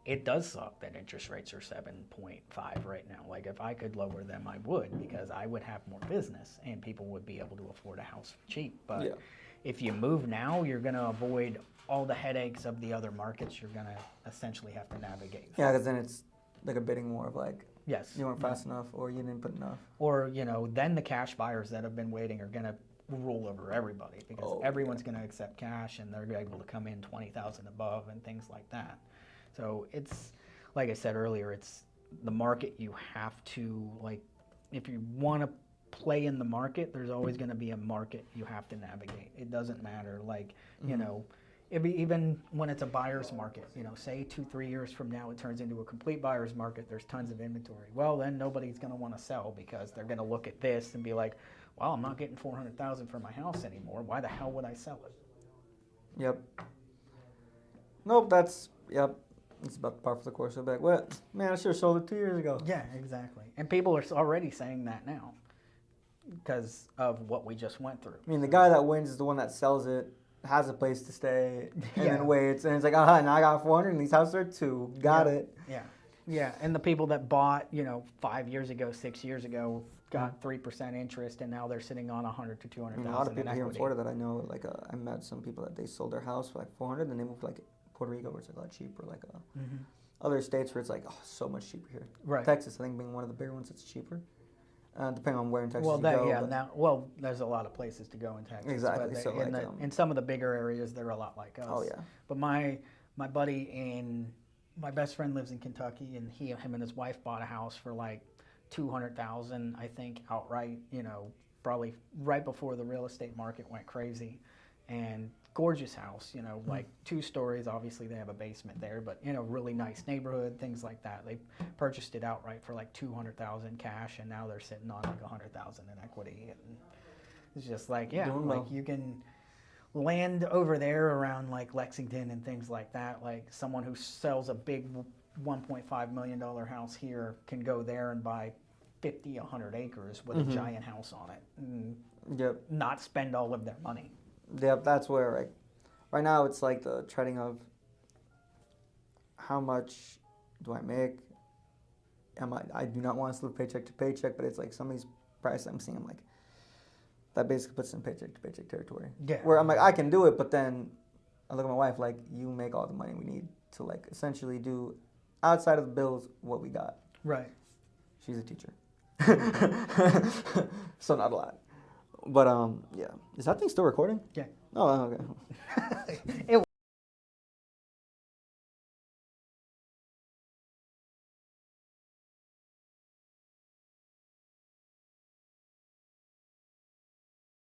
it does suck that interest rates are 7.5 right now. Like, if I could lower them, I would, because I would have more business and people would be able to afford a house cheap. But if you move now, you're going to avoid all the headaches of the other markets you're going to essentially have to navigate. Yeah, because then it's like a bidding war of like, yes, you weren't fast enough, or you didn't put enough. Or, then the cash buyers that have been waiting are going to rule over everybody, because everyone's going to accept cash and they're able to come in 20,000 above and things like that. So it's, like I said earlier, it's the market you have to, like, if you want to play in the market, there's always going to be a market you have to navigate. It doesn't matter, like, even when it's a buyer's market, say 2-3 years from now it turns into a complete buyer's market, there's tons of inventory. Well, then nobody's going to want to sell, because they're going to look at this and be like, well, I'm not getting $400,000 for my house anymore. Why the hell would I sell it? Yep. Nope, yep. It's about par for the course. They're like, what? Man, I should have sold it 2 years ago. Yeah, exactly. And people are already saying that now because of what we just went through. I mean, the guy that wins is the one that sells it, has a place to stay, and then waits. And it's like, now I got 400 and these houses are 2. Got it. Yeah. And the people that bought, 5 years ago, 6 years ago, got 3% interest, and now they're sitting on 100 to 200,000. A lot of people here in Florida that I know, like, I met some people that they sold their house for like 400, and they moved like Puerto Rico, where it's like a lot cheaper, like other states where it's like so much cheaper here. Right. Texas, I think, being one of the bigger ones that's cheaper, depending on where in Texas you go. There's a lot of places to go in Texas. Exactly. But So in some of the bigger areas, they're a lot like us. Oh yeah. But my buddy my best friend lives in Kentucky, and him and his wife bought a house for like $200,000, I think, outright. Probably right before the real estate market went crazy, and gorgeous house, like 2 stories. Obviously, they have a basement there, but really nice neighborhood, things like that. They purchased it outright for like $200,000 cash, and now they're sitting on like $100,000 in equity. And it's just like, you can land over there around like Lexington and things like that. Like, someone who sells a big $1.5 million house here can go there and buy 50, 100 acres with a giant house on it, and not spend all of their money. Yep, that's where, right now it's like the treading of how much do I make? I do not want to live paycheck to paycheck, but it's like some of these prices I'm seeing, I'm like, that basically puts in paycheck to paycheck territory. Yeah. Where I'm like, I can do it, but then I look at my wife like, you make all the money we need to like essentially do outside of the bills what we got. Right. She's a teacher. So not a lot. But, yeah. Is that thing still recording? Yeah. Oh, okay. It